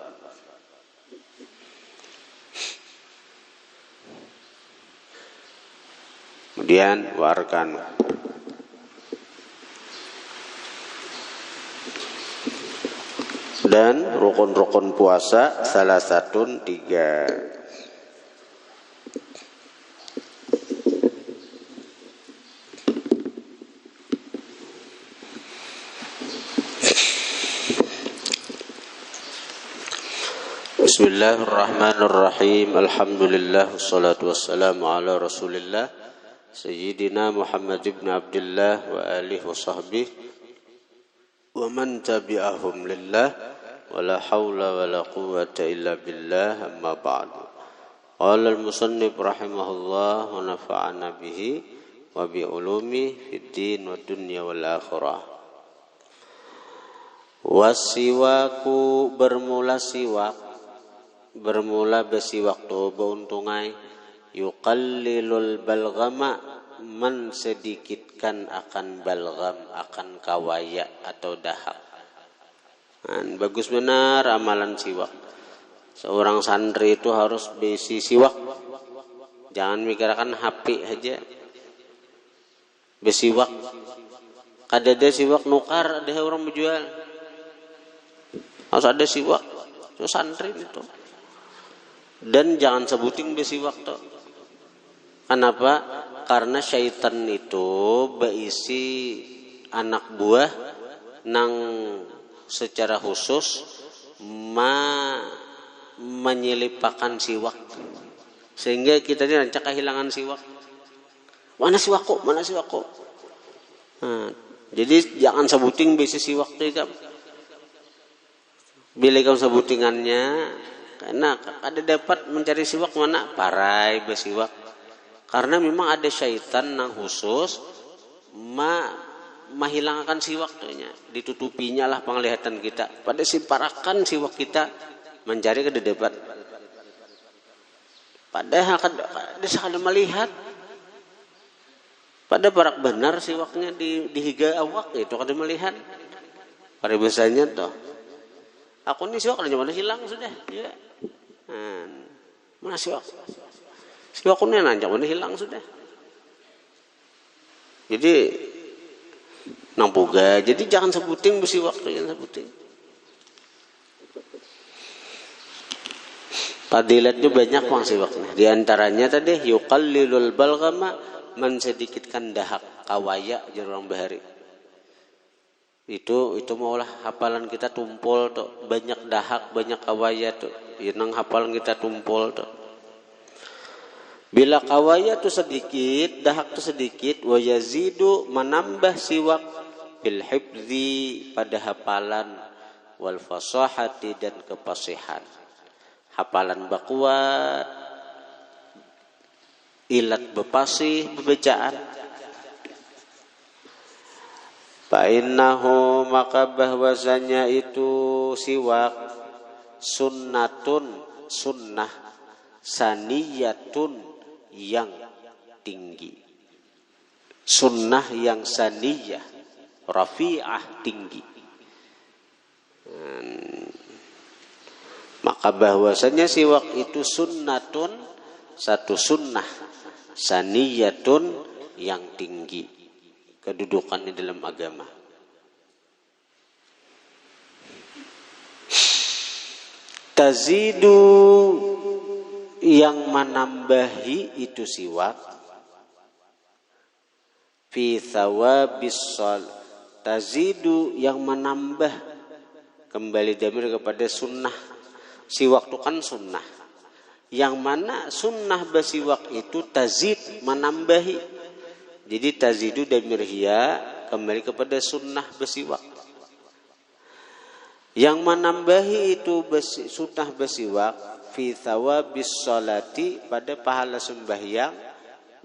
Kemudian warkan dan rukun-rukun puasa salah satu 3. Bismillahirrahmanirrahim. Alhamdulillah wassalatu wassalamu ala Rasulillah Sayyidina Muhammad ibn Abdullah wa alihi wa sahbihi wa man tabi'ahum lillah wa la hawla wa la quwwata illa billah amma ba'du. Qala al-musannif rahimahullah wa nafa'ana bihi wa bi ulumi fid din wa dunya wal akhirah. Wasiwaku bermula siwak, bermula besiwak tu beuntungai, yuqallilul balghama mensedikitkan akan balgham, akan kawaya atau dahak. Bagus benar amalan siwak. Seorang santri itu harus besi siwak. Jangan mikirkan HP aja. Besiwak. Kadada siwak nukar, ada orang menjual. Harus ada siwak. Itu santri itu. Dan jangan sebutin besiwak tuh. Kenapa? Karena syaitan itu berisi anak buah nang secara khusus menyelipakan siwak. Sehingga kita ini rancak kehilangan siwak. Mana siwakku? Mana siwakku? Jadi jangan sebutin besi siwak itu. Bila kamu sebutingannya, karena ada dapat mencari siwak mana? Parai besiwak. Karena memang ada syaitan yang khusus menghilangkan siwak tuhnya, ditutupinya lah penglihatan kita. Pada simparakan siwak kita mencari kededepan. Padahal ada sekali melihat. Pada parak benar siwaknya di higa awak itu kada melihat. Pada biasanya tuh. Aku ini siwak kada mana hilang sudah. Ya. Mana siwak? Siwak kuning nanjak mana hilang sudah. Jadi nampuga. Jadi jangan sebutin besi waktu, jangan sebutin. Fadilatnya banyak bang siwaknya. Di antaranya tadi yuqallilul balghama, mensedikitkan dahak kawaya jarang bahari. Itu maulah hafalan kita tumpul tuh, banyak dahak, banyak kawaya tuh. Yang hafalan kita tumpul tuh. Bila kawaya tu sedikit, dahak tu sedikit, wa yazidu menambah siwak bil hifzi pada hafalan, wal fasahati dan kepasihan. Hafalan bakuat, ilat bepasih bebacaan. Fa innahu maka bahwasanya itu siwak sunnatun sunnah saniyatun yang tinggi, sunnah yang saniyah rafi'ah tinggi. Maka bahwasanya siwak itu sunnatun satu sunnah saniyatun yang tinggi kedudukannya dalam agama. Tazidu yang menambahi itu siwak fi thawabis shol, tazidu yang menambah, kembali damir kepada sunnah. Siwak itu kan sunnah, yang mana sunnah bersiwak itu tazid menambahi. Jadi tazidu damir hiya kembali kepada sunnah bersiwak. Yang menambahi itu sunnah bersiwak fi thawabis sholati pada pahala sembahyang,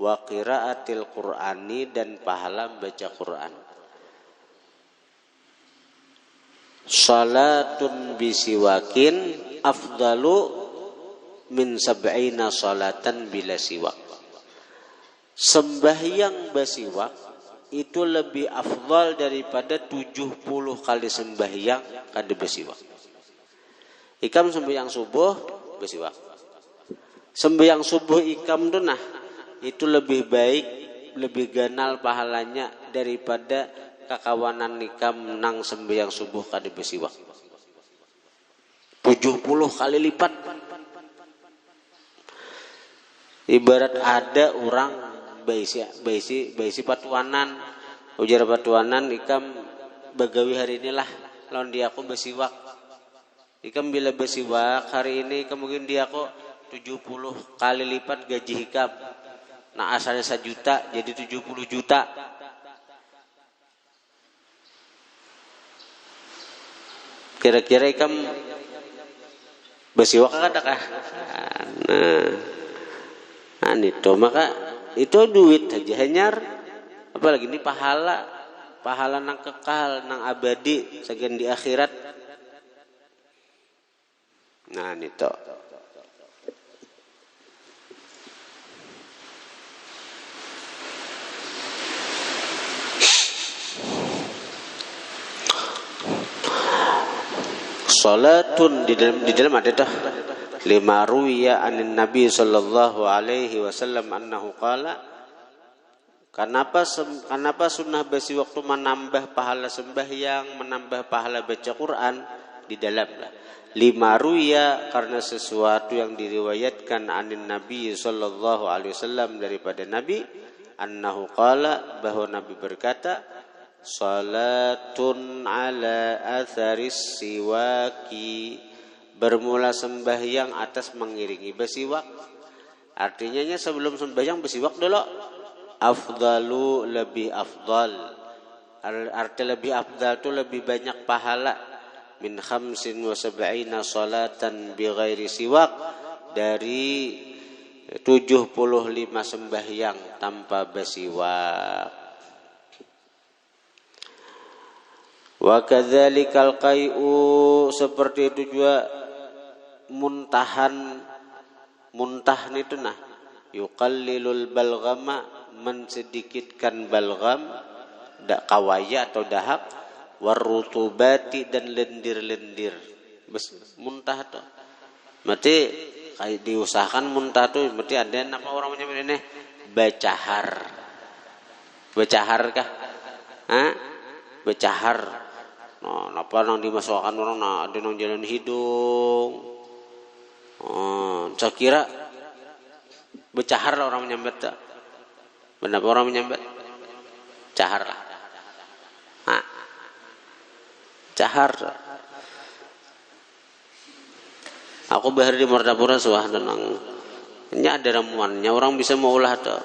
wa qiraatil qur'ani dan pahala baca Quran. Salatun bisiwakin afdalu min sab'ina salatan bila siwak. Sembahyang basiwak itu lebih afdal daripada 70 kali sembahyang kada basiwak. Ikam sembahyang subuh basiwak. Sembahyang subuh ikam tu nah itu lebih baik, lebih ganal pahalanya daripada kakawanan ikam nang sembahyang subuh kada basiwak. 70 kali lipat. Ibarat ada orang baisi patuanan, ujar patuanan ikam bagawi hari inilah lawan dia aku basiwak. Ikam bila basiwak hari ini kemungkinan dia aku 70 kali lipat gaji ikam. Nah asalnya 1 juta jadi 70 juta. Kira-kira ikam basiwak adakah? Nah itu maka itu duit aja hanyar, apalagi ini pahala nang kekal, nang abadi segan di akhirat. Nah itu salatun di dalam ada dah lima ruwiya anin Nabi sallallahu alaihi wasallam annahu qala. Kenapa sunnah basi waktu menambah pahala sembahyang, menambah pahala baca Quran di dalam lima ruwiya karena sesuatu yang diriwayatkan anin Nabi sallallahu alaihi wasallam daripada Nabi annahu qala bahwa Nabi berkata salatun ala atharis siwaki bermula sembahyang atas mengiringi basiwak. Artinya sebelum sembahyang basiwak dulu. Afdalu lebih afdal. Arti lebih afdal itu lebih banyak pahala. Min 75 salatan bighairi siwak. Dari 75 sembahyang tanpa basiwak. Wa kadzalikal qai'u seperti itu juga muntah itu nah yuqallilul balghama mensedikitkan balgham kawaya atau dahak warutubati dan lendir-lendir muntah tuh berarti kayak diusahakan muntah tuh berarti ada apa orang menyebut ini bacahar kah bacahar apa nang dimasukkan orang ada nang jalan hidung. Saya kira becahar lah orang menyambet tak. Benar orang menyambet? Cahar lah. Cahar. Aku bahari di Martapura suah nang. Ini ada ramuannya orang bisa maulah tak.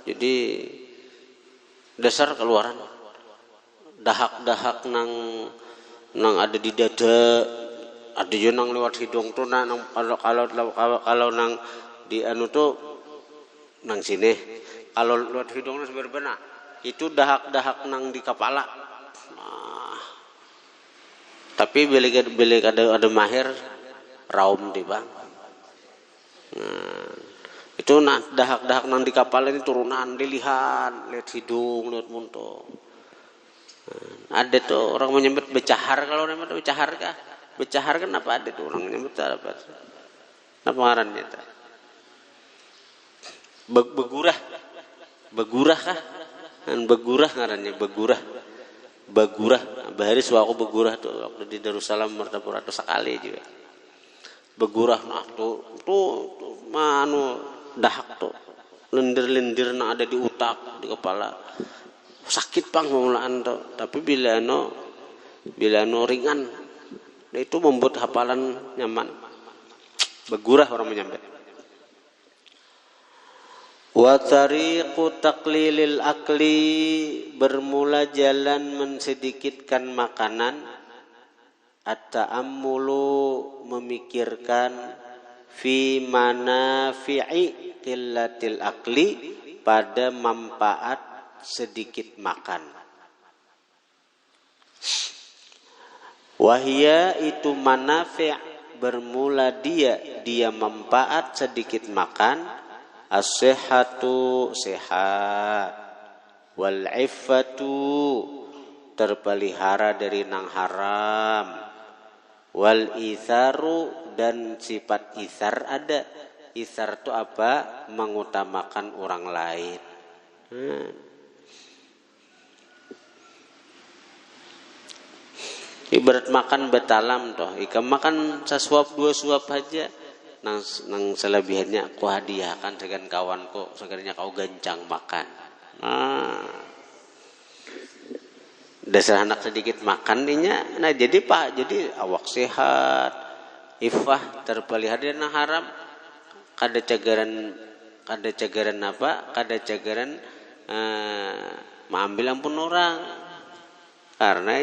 Jadi dasar keluaran. Dahak-dahak nang ada di dada. Ada juga nang lewat hidung tuh nang kalau nang di anu tuh nang sini kalau lewat hidung itu berbena itu dahak nang di kepala. Tapi bila ada mahir raum di bang. Itu nah dahak nang di kepala ini turunan dilihat hidung lihat muntah. Ada tuh orang menyebut becahar kalau namanya becahar kah? Becahar kan apa ada tuh orang menyebut apa? Apa ngarannya ta? Begurah kah? Kan begurah ngarannya begurah. Bahari suaku begurah tuh waktu di Darussalam Martapura tuh sekali juga. Begurah nah tuh manu dahak tuh. Lendir-lendir nah ada di utak, di kepala. Sakit pang mulaan tuh. Tapi bila ringan itu membuat hafalan nyaman. Begurah orang menyambut. Wa tariqu taqlilil akli bermula jalan mensedikitkan makanan at-ta'ammulu memikirkan fi manafi'i qillatil akli, pada manfaat sedikit makan. Wahia itu manafi' bermula dia manfaat sedikit makan, as-sihhatu sehat, wal iffatu terpelihara dari nang haram, wal itharu dan sifat ithar ada. Ithar itu apa? Mengutamakan orang lain. Ibarat makan betalam toh, ika makan sasuap dua suap aja, nang selebihannya ku hadiahkan dengan kawanku, sekarnya kau gancang makan. Dasar anak sedikit makan dinya. Nah jadi awak sehat, ifah terpelihara dari haram, kada cagaran apa? Kada cagaran mengambil ampun orang, karena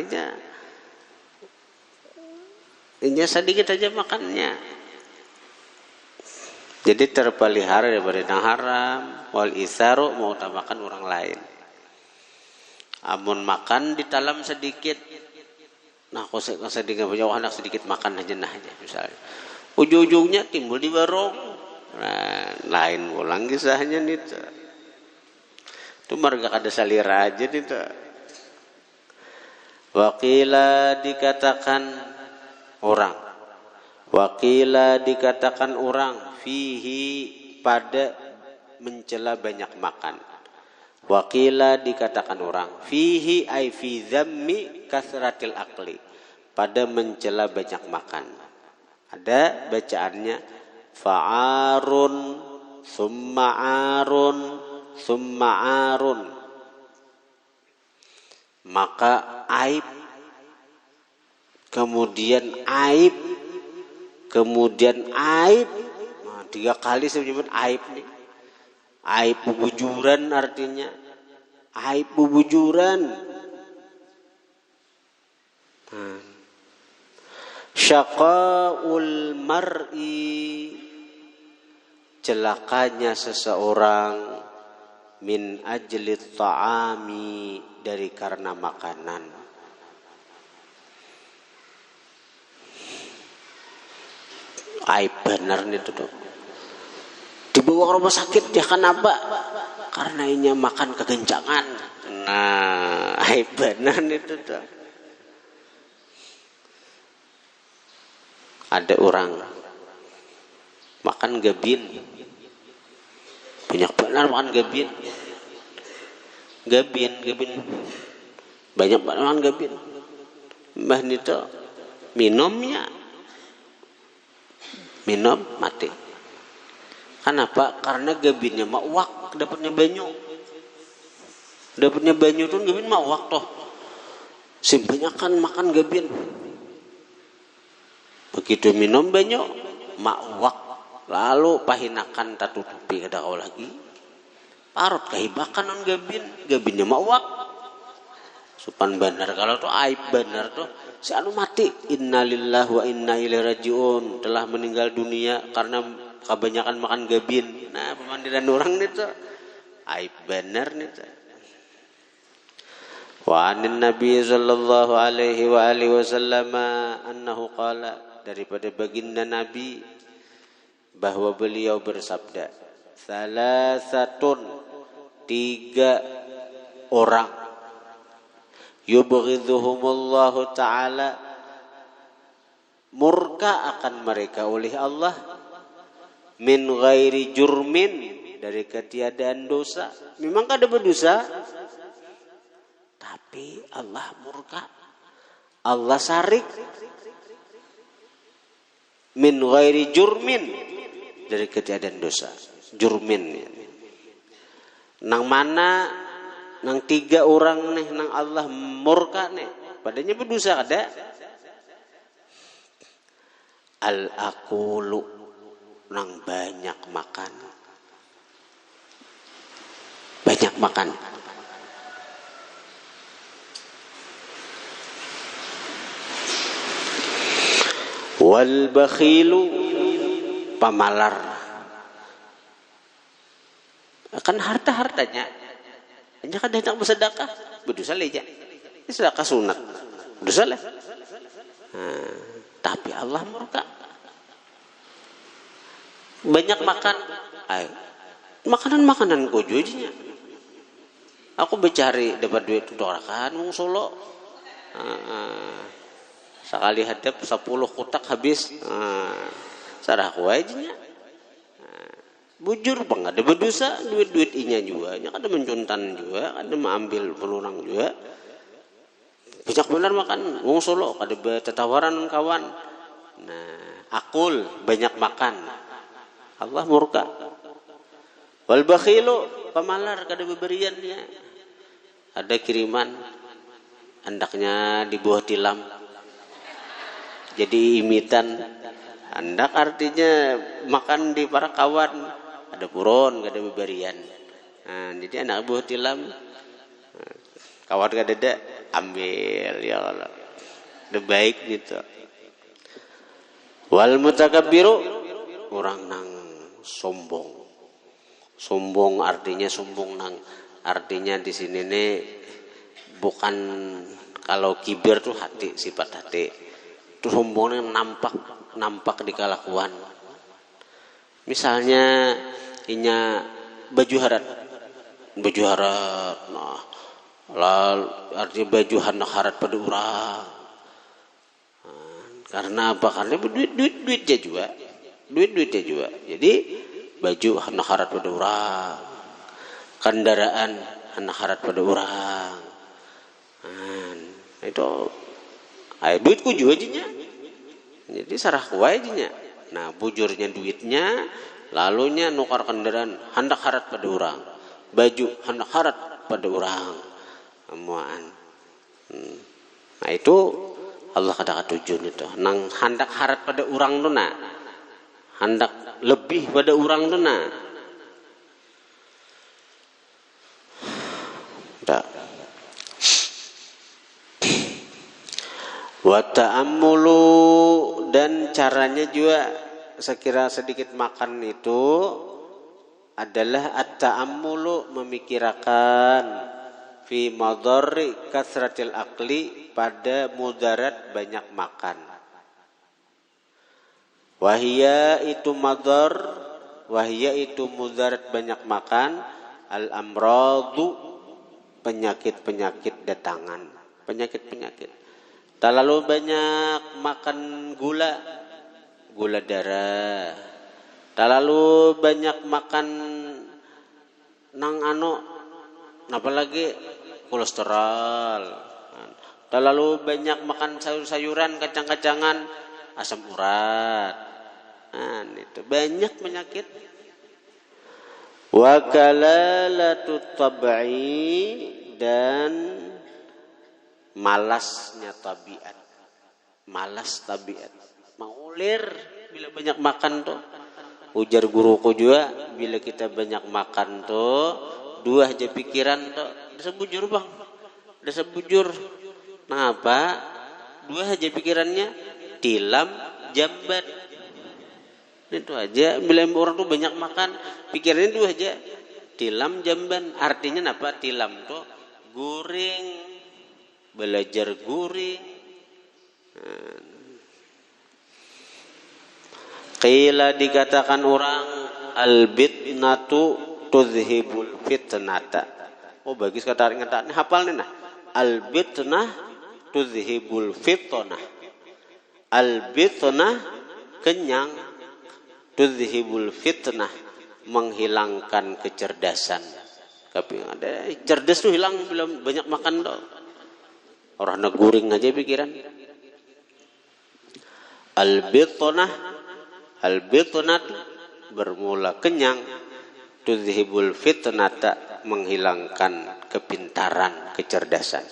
ini sedikit aja makannya. Jadi terpelihara daripada yang haram, wal isaru mengutamakan orang lain. Amun makan ditalam sedikit, nah kau sedikit punya anak sedikit makan aja misalnya. Ujung-ujungnya timbul di barong. Nah, lain ulang kisahnya nih. Itu marga kada salira aja nih. Wakila dikatakan orang fihi pada mencela banyak makan. Wakila dikatakan orang fihi ay fi dzammi kasratil akli, pada mencela banyak makan. Ada bacaannya fa'arun summa arun, maka aib kemudian aib. Nah, 3 kali saya menyebut aib nih. Aib bubujuran artinya. Aib bubujuran. Syaqaul mar'i, celakanya seseorang, min ajli ta'ami, dari karena makanan. Aib benar nih tuh. Dibawa ke rumah sakit dia kenapa? Karena inya makan kegencangan. Nah, aib benar nih tuh. Ada orang makan gabin. Banyak benar makan gabin. Banyak banget makan gabin. Mbah nito minum mati. Kenapa? Karena gabinnya mawak, dapatnya banyu tuh gabin mawak toh. Simpelnya kan makan gabin. Begitu minum banyu mawak, lalu pahinakan tatutupi kada kau lagi. Parut kahibakan on gabinnya mawak. Supan benar kalau tuh aib benar tuh. Si anu mati, innalillahi wa inna ilaihi rajiun, telah meninggal dunia karena kebanyakan makan gabin. Nah, pemandiran orang nih tuh aib benar nih tuh. Wa anin nabi sallallahu alaihi wa alihi wasallam annahu qala, daripada baginda nabi bahwa beliau bersabda, salasatun, 3 orang, yubghidhuhumullahu ta'ala, murka akan mereka oleh Allah, min ghairi jurmin, dari ketiadaan dosa. Memang kada berdosa, tapi Allah murka, Allah sarik. Min ghairi jurmin, dari ketiadaan dosa. Jurmin nang mana nang 3 orang nih nang Allah murka nih, padanya berdosa ada. Al-aqulu, nang banyak makan. Wal bakhilu, pamalar. Kan harta-hartanya hanya kan hendak bersedekah, berdosa leja. Ini sedekah sunat. Berdosa lah. Tapi Allah murka. Banyak makan. Makanan-makanan kojojinya. Aku bercari dapat duit dorakan wong Solo. Sekali hadap 10 kotak habis. Sarah ku aja nya. Bujur bang ada berdosa duit inya juga. Nya ada mencuntan juga, ada mengambil pelurang juga. Banyak benar makan wong Solo, ada tetawaran kawan. Nah, akul banyak makan. Allah murka. Wal bakhilu pamalar kada beberiannya. Ada kiriman andaknya di buah tilam. Jadi imitan. Andak artinya makan di para kawan. Ada puron, kada beberian. Nah, jadi anak buah tilam. Kawan kada ada, ambil ya Allah. Udah baik gitu. Wal mutakabbiru orang nang sombong. Sombong artinya sombong nang artinya di sini nih bukan kalau kibir tuh hati, sifat hati. Itu sombongnya nampak di kelakuan. Misalnya inya baju harat. Nah, lalu artinya baju harat pada orang. Karena apa? Karena duitnya juga. Duitnya juga. Jadi baju anak harat pada orang, kendaraan anak harat pada orang. Nah, itu duitku juga aja. Jadi sarah kuai aja. Nah, bujurnya duitnya, lalunya nukar kendaraan hendak harat pada orang, baju hendak harat pada orang. Amuan. Nah, itu Allah kata tujuan itu. Nang hendak harat pada orang tu nah. Hendak lebih pada orang tu nah. Tak. Wa ta'ammulu dan caranya juga sekira sedikit makan itu adalah at-ta'ammulu memikirkan fi madharri kasratil akli pada mudarat banyak makan. Wahia itu madhar, wahia itu mudarat banyak makan, al-amradu penyakit-penyakit datangan, penyakit-penyakit. Terlalu banyak makan gula darah. Terlalu banyak makan apalagi kolesterol. Terlalu banyak makan sayur-sayuran, kacang-kacangan, asam urat. Nah, itu banyak penyakit. Wa kalalatu tab'i dan malasnya tabiat. Malas tabiat. Maulir bila banyak makan tuh. Ujar guruku juga bila kita banyak makan tuh dua aja pikiran tuh. Desa bujur bang. Desa bujur. Nah apa? Dua aja pikirannya. Tilam, jamban. Itu aja. Bila orang tuh banyak makan pikirannya dua aja. Tilam, jamban. Artinya apa? Tilam tuh guring. Belajar guring. Qila dikatakan orang albitnatu tudhibul fitnata. Oh bagus kata ini hafal nih nah. Albitnah tudhibul fitnah. Albitnah kenyang, tudhibul fitnah menghilangkan kecerdasan. Tapi ada cerdas tuh hilang bila banyak makan dong. Orang nak guring aja pikiran. Al-bitnah bermula kenyang, tudhibul fitnata menghilangkan kepintaran, kecerdasan.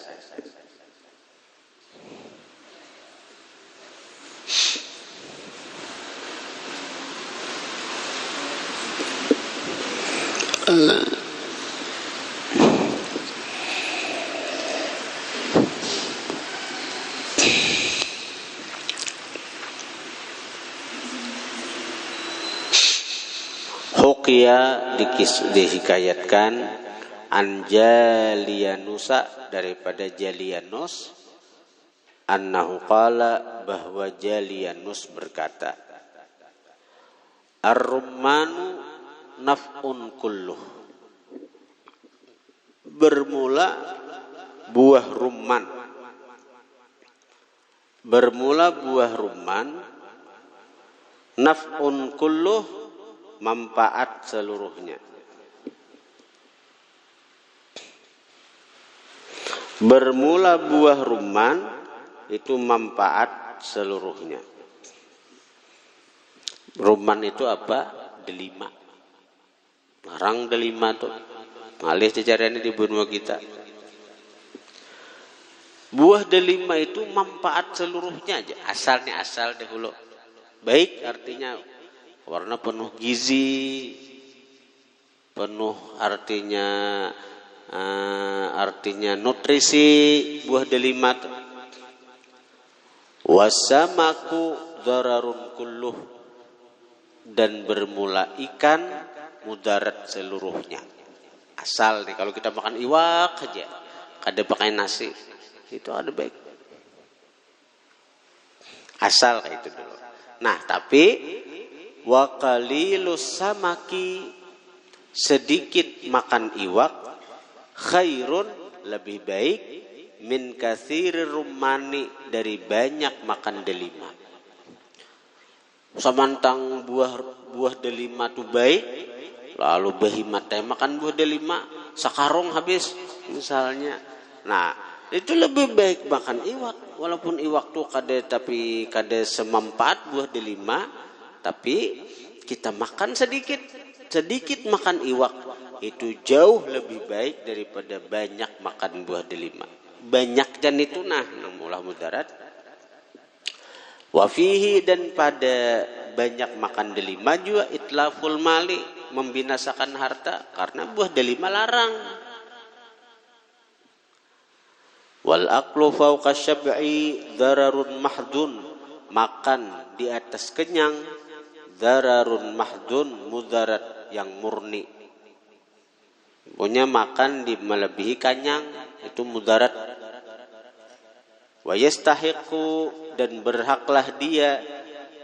Hukia dihikayatkan an Jalianusa daripada Jalianus annahu qala bahwa Jalianus berkata ar-rummanu naf'un kulluh. Bermula buah rumman. Bermula buah rumman naf'un kulluh, manfaat seluruhnya. Bermula buah rumman itu manfaat seluruhnya. Rumman itu apa? Delima. Orang delima tuh. Malih cacariannya di benua kita. Buah delima itu manfaat seluruhnya aja. Asalnya asal dahulu. Baik artinya warna penuh gizi, penuh artinya nutrisi buah delima tuh. Wasamaku dararun kulluh, dan bermula ikan mudarat seluruhnya. Asal nih kalau kita makan iwak aja, kada pakai nasi, itu ada baik. Asal kayak itu dulu. Nah, tapi wa qalilus samaki, sedikit makan iwak, khairun lebih baik min katsirir rumani, dari banyak makan delima. Samantang buah delima tuh baik, lalu behimat teh makan buah delima sakarung habis misalnya. Nah, itu lebih baik makan iwak, walaupun iwak tuh kada semanfaat buah delima, tapi kita makan sedikit makan iwak itu jauh lebih baik daripada banyak makan buah delima. Banyak dan itu namulah mudarat. Wafihi, dan pada banyak makan delima juga itlaful mali, membinasakan harta, karena buah delima larang. Wal aklu fauqa syab'i dararun mahdun, makan di atas kenyang, dararun mahdun, mudarat yang murni. Punya makan di melebihi kenyang itu mudarat. Wa yastahiqu, dan berhaklah dia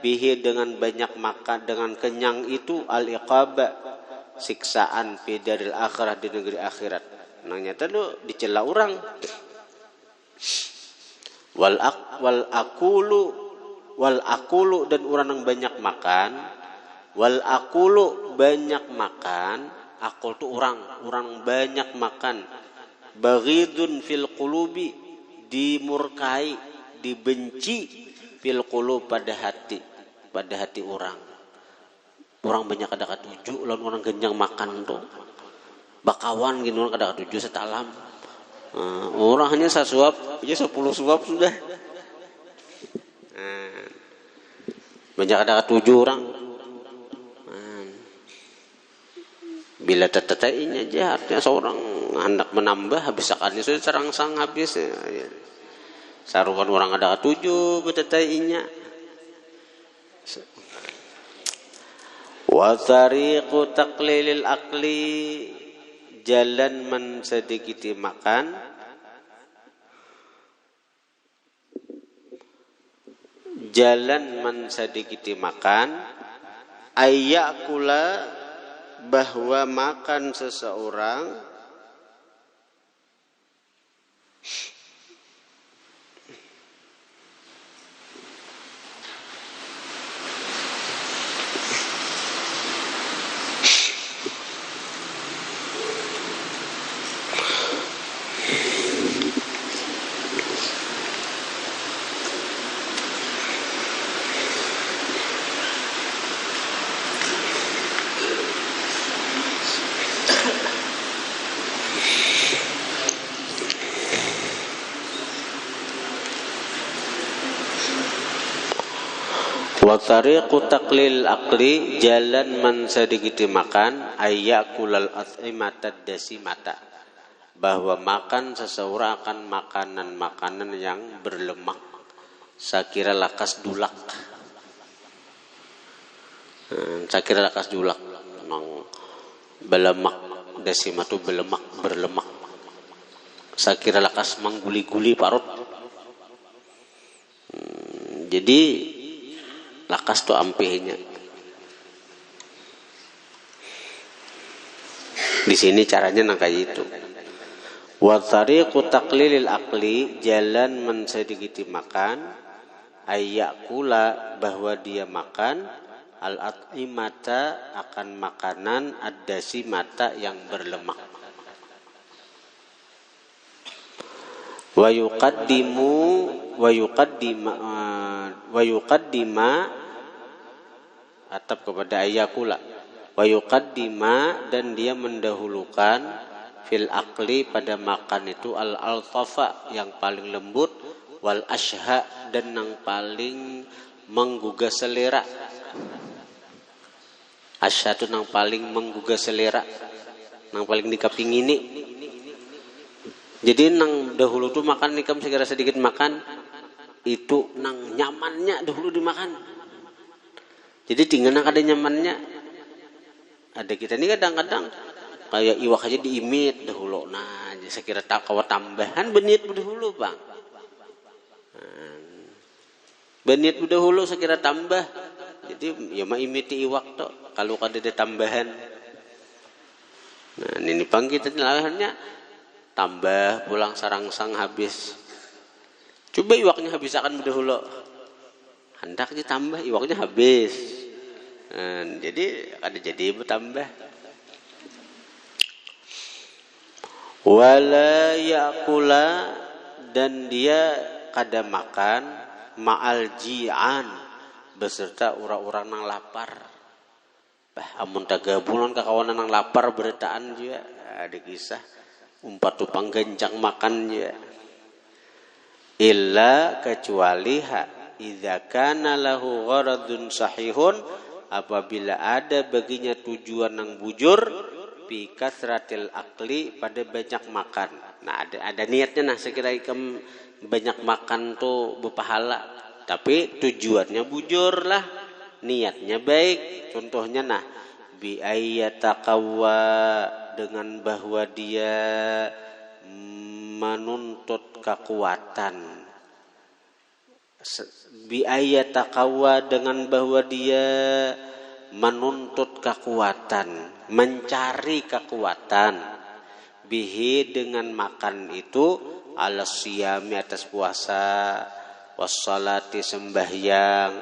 bihi, dengan banyak makan, dengan kenyang itu al-iqaba, siksaan fi daril akhirah, di negeri akhirat. Nanya tadi dicela orang. Wal akulu, dan orang yang banyak makan. Wal akulu, banyak makan. Akul itu orang banyak makan. Baghidun fil qulubi, dimurkai, dibenci, fil qulub, pada hati orang. Orang banyak kada katuju, lawan orang genjang makan tuh. Bakawan gitu orang kada katuju setalam. Orang hanya sasuap, aja 10 suap sudah. Banyak kada katuju orang. Bila tetetainya aja, artinya seorang hendak menambah, habis sakannya sudah serangsang habis. Sarukan orang ada ketujuh betetainya. Wa tariqu taqlilil akli, jalan mensedikiti makan. Jalan mensedikiti makan, ayyakula, bahwa makan seseorang wa tariqu taqlil akli, jalan mensedikiti makan, ayyakulal at'imatad dasimata, bahwa makan seseorang akan makanan-makanan yang berlemak, sakira lakas dulak. nang belemak desima tu berlemak sakira lakas mangguli-guli parut. Jadi lakas tu ampihnya. Di sini caranya nang kayak itu. Wa tariqu taqlilil aqli, jalan mensedikiti makan, ayyakula bahwa dia makan, al-at'imata akan makanan, ad-dasimata yang berlemak. Wa yuqaddima atap kepada ayyakula. Wa yuqaddima dan dia mendahulukan fil akli pada makan itu al-altafa yang paling lembut, wal ashha dan yang paling menggugah selera. Ashha itu yang paling menggugah selera, yang paling dikapingini. Jadi nang dahulu tuh makan nikam segera sedikit makan itu nang nyamannya dahulu dimakan. Jadi tinggal nang ada nyamannya. Ada kita ini kadang-kadang kayak iwak aja diimit dahulu, nah saya kira tak kawa tambahan benit dahulu bang, benit dahulu saya kira tambah, jadi ya mah imiti iwak toh kalau kada ada tambahan. Nah ini bang kita lahannya tambah pulang sarangsang habis, coba iwaknya habis akan dahulu, hendak ditambah iwaknya habis, jadi ada jadi bertambah. Wala yakula dan dia kada makan ma'al ji'an beserta orang-orang nang lapar. Amun tagabulan kakawanan nang lapar beretaan juga ada kisah umpat tupang gencang makan juga. Illa kecuali idza kana lahu gharadun sahihun, apabila ada baginya tujuan yang bujur, bi kasratil akli pada banyak makan. Nah ada niatnya nah sekira ikam banyak makan tuh berpahala, tapi tujuannya bujur lah, niatnya baik. Contohnya nah bi ayyataqawwa dengan bahwa dia menuntut kekuatan, bi ayyataqawwa dengan bahwa dia menuntut kekuatan, mencari kekuatan, bihi dengan makan itu, ala siyami atas puasa, wassalati sembahyang,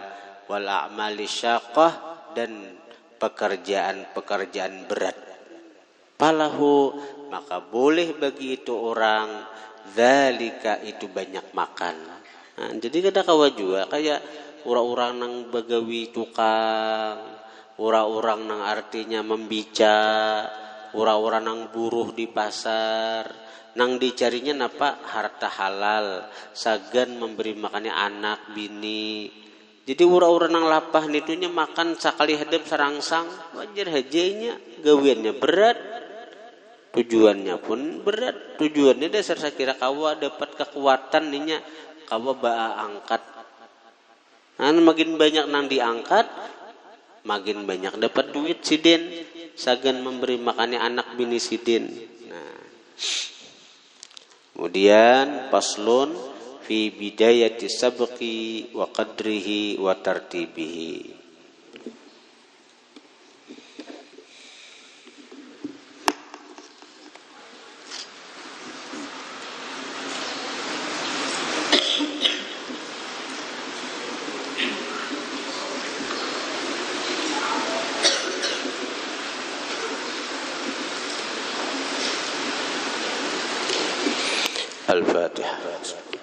wal a'mali syaqah dan pekerjaan-pekerjaan berat. Falahu maka boleh bagi itu orang dzalika itu banyak makan. Nah, jadi kada kawa juga kayak orang-orang nang bagawi tukang, orang-orang nang artinya membica, orang-orang nang buruh di pasar, nang dicarinya napa harta halal, sagan memberi makannya anak bini. Jadi orang-orang nang lapah nitunya makan sakali hadap sarangsang, wajar hajanya, gawiannya berat, tujuannya pun berat. Tujuannya dasar saya kira kawa dapat kekuatan ninya, kawa baa angkat. Nah, makin banyak nang diangkat, makin banyak dapat duit sidin, sagan memberi makannya anak bini sidin. Nah, kemudian paslun fi bidayati sabqi wa qadrihi wa tartibihi. Al-Fatihah.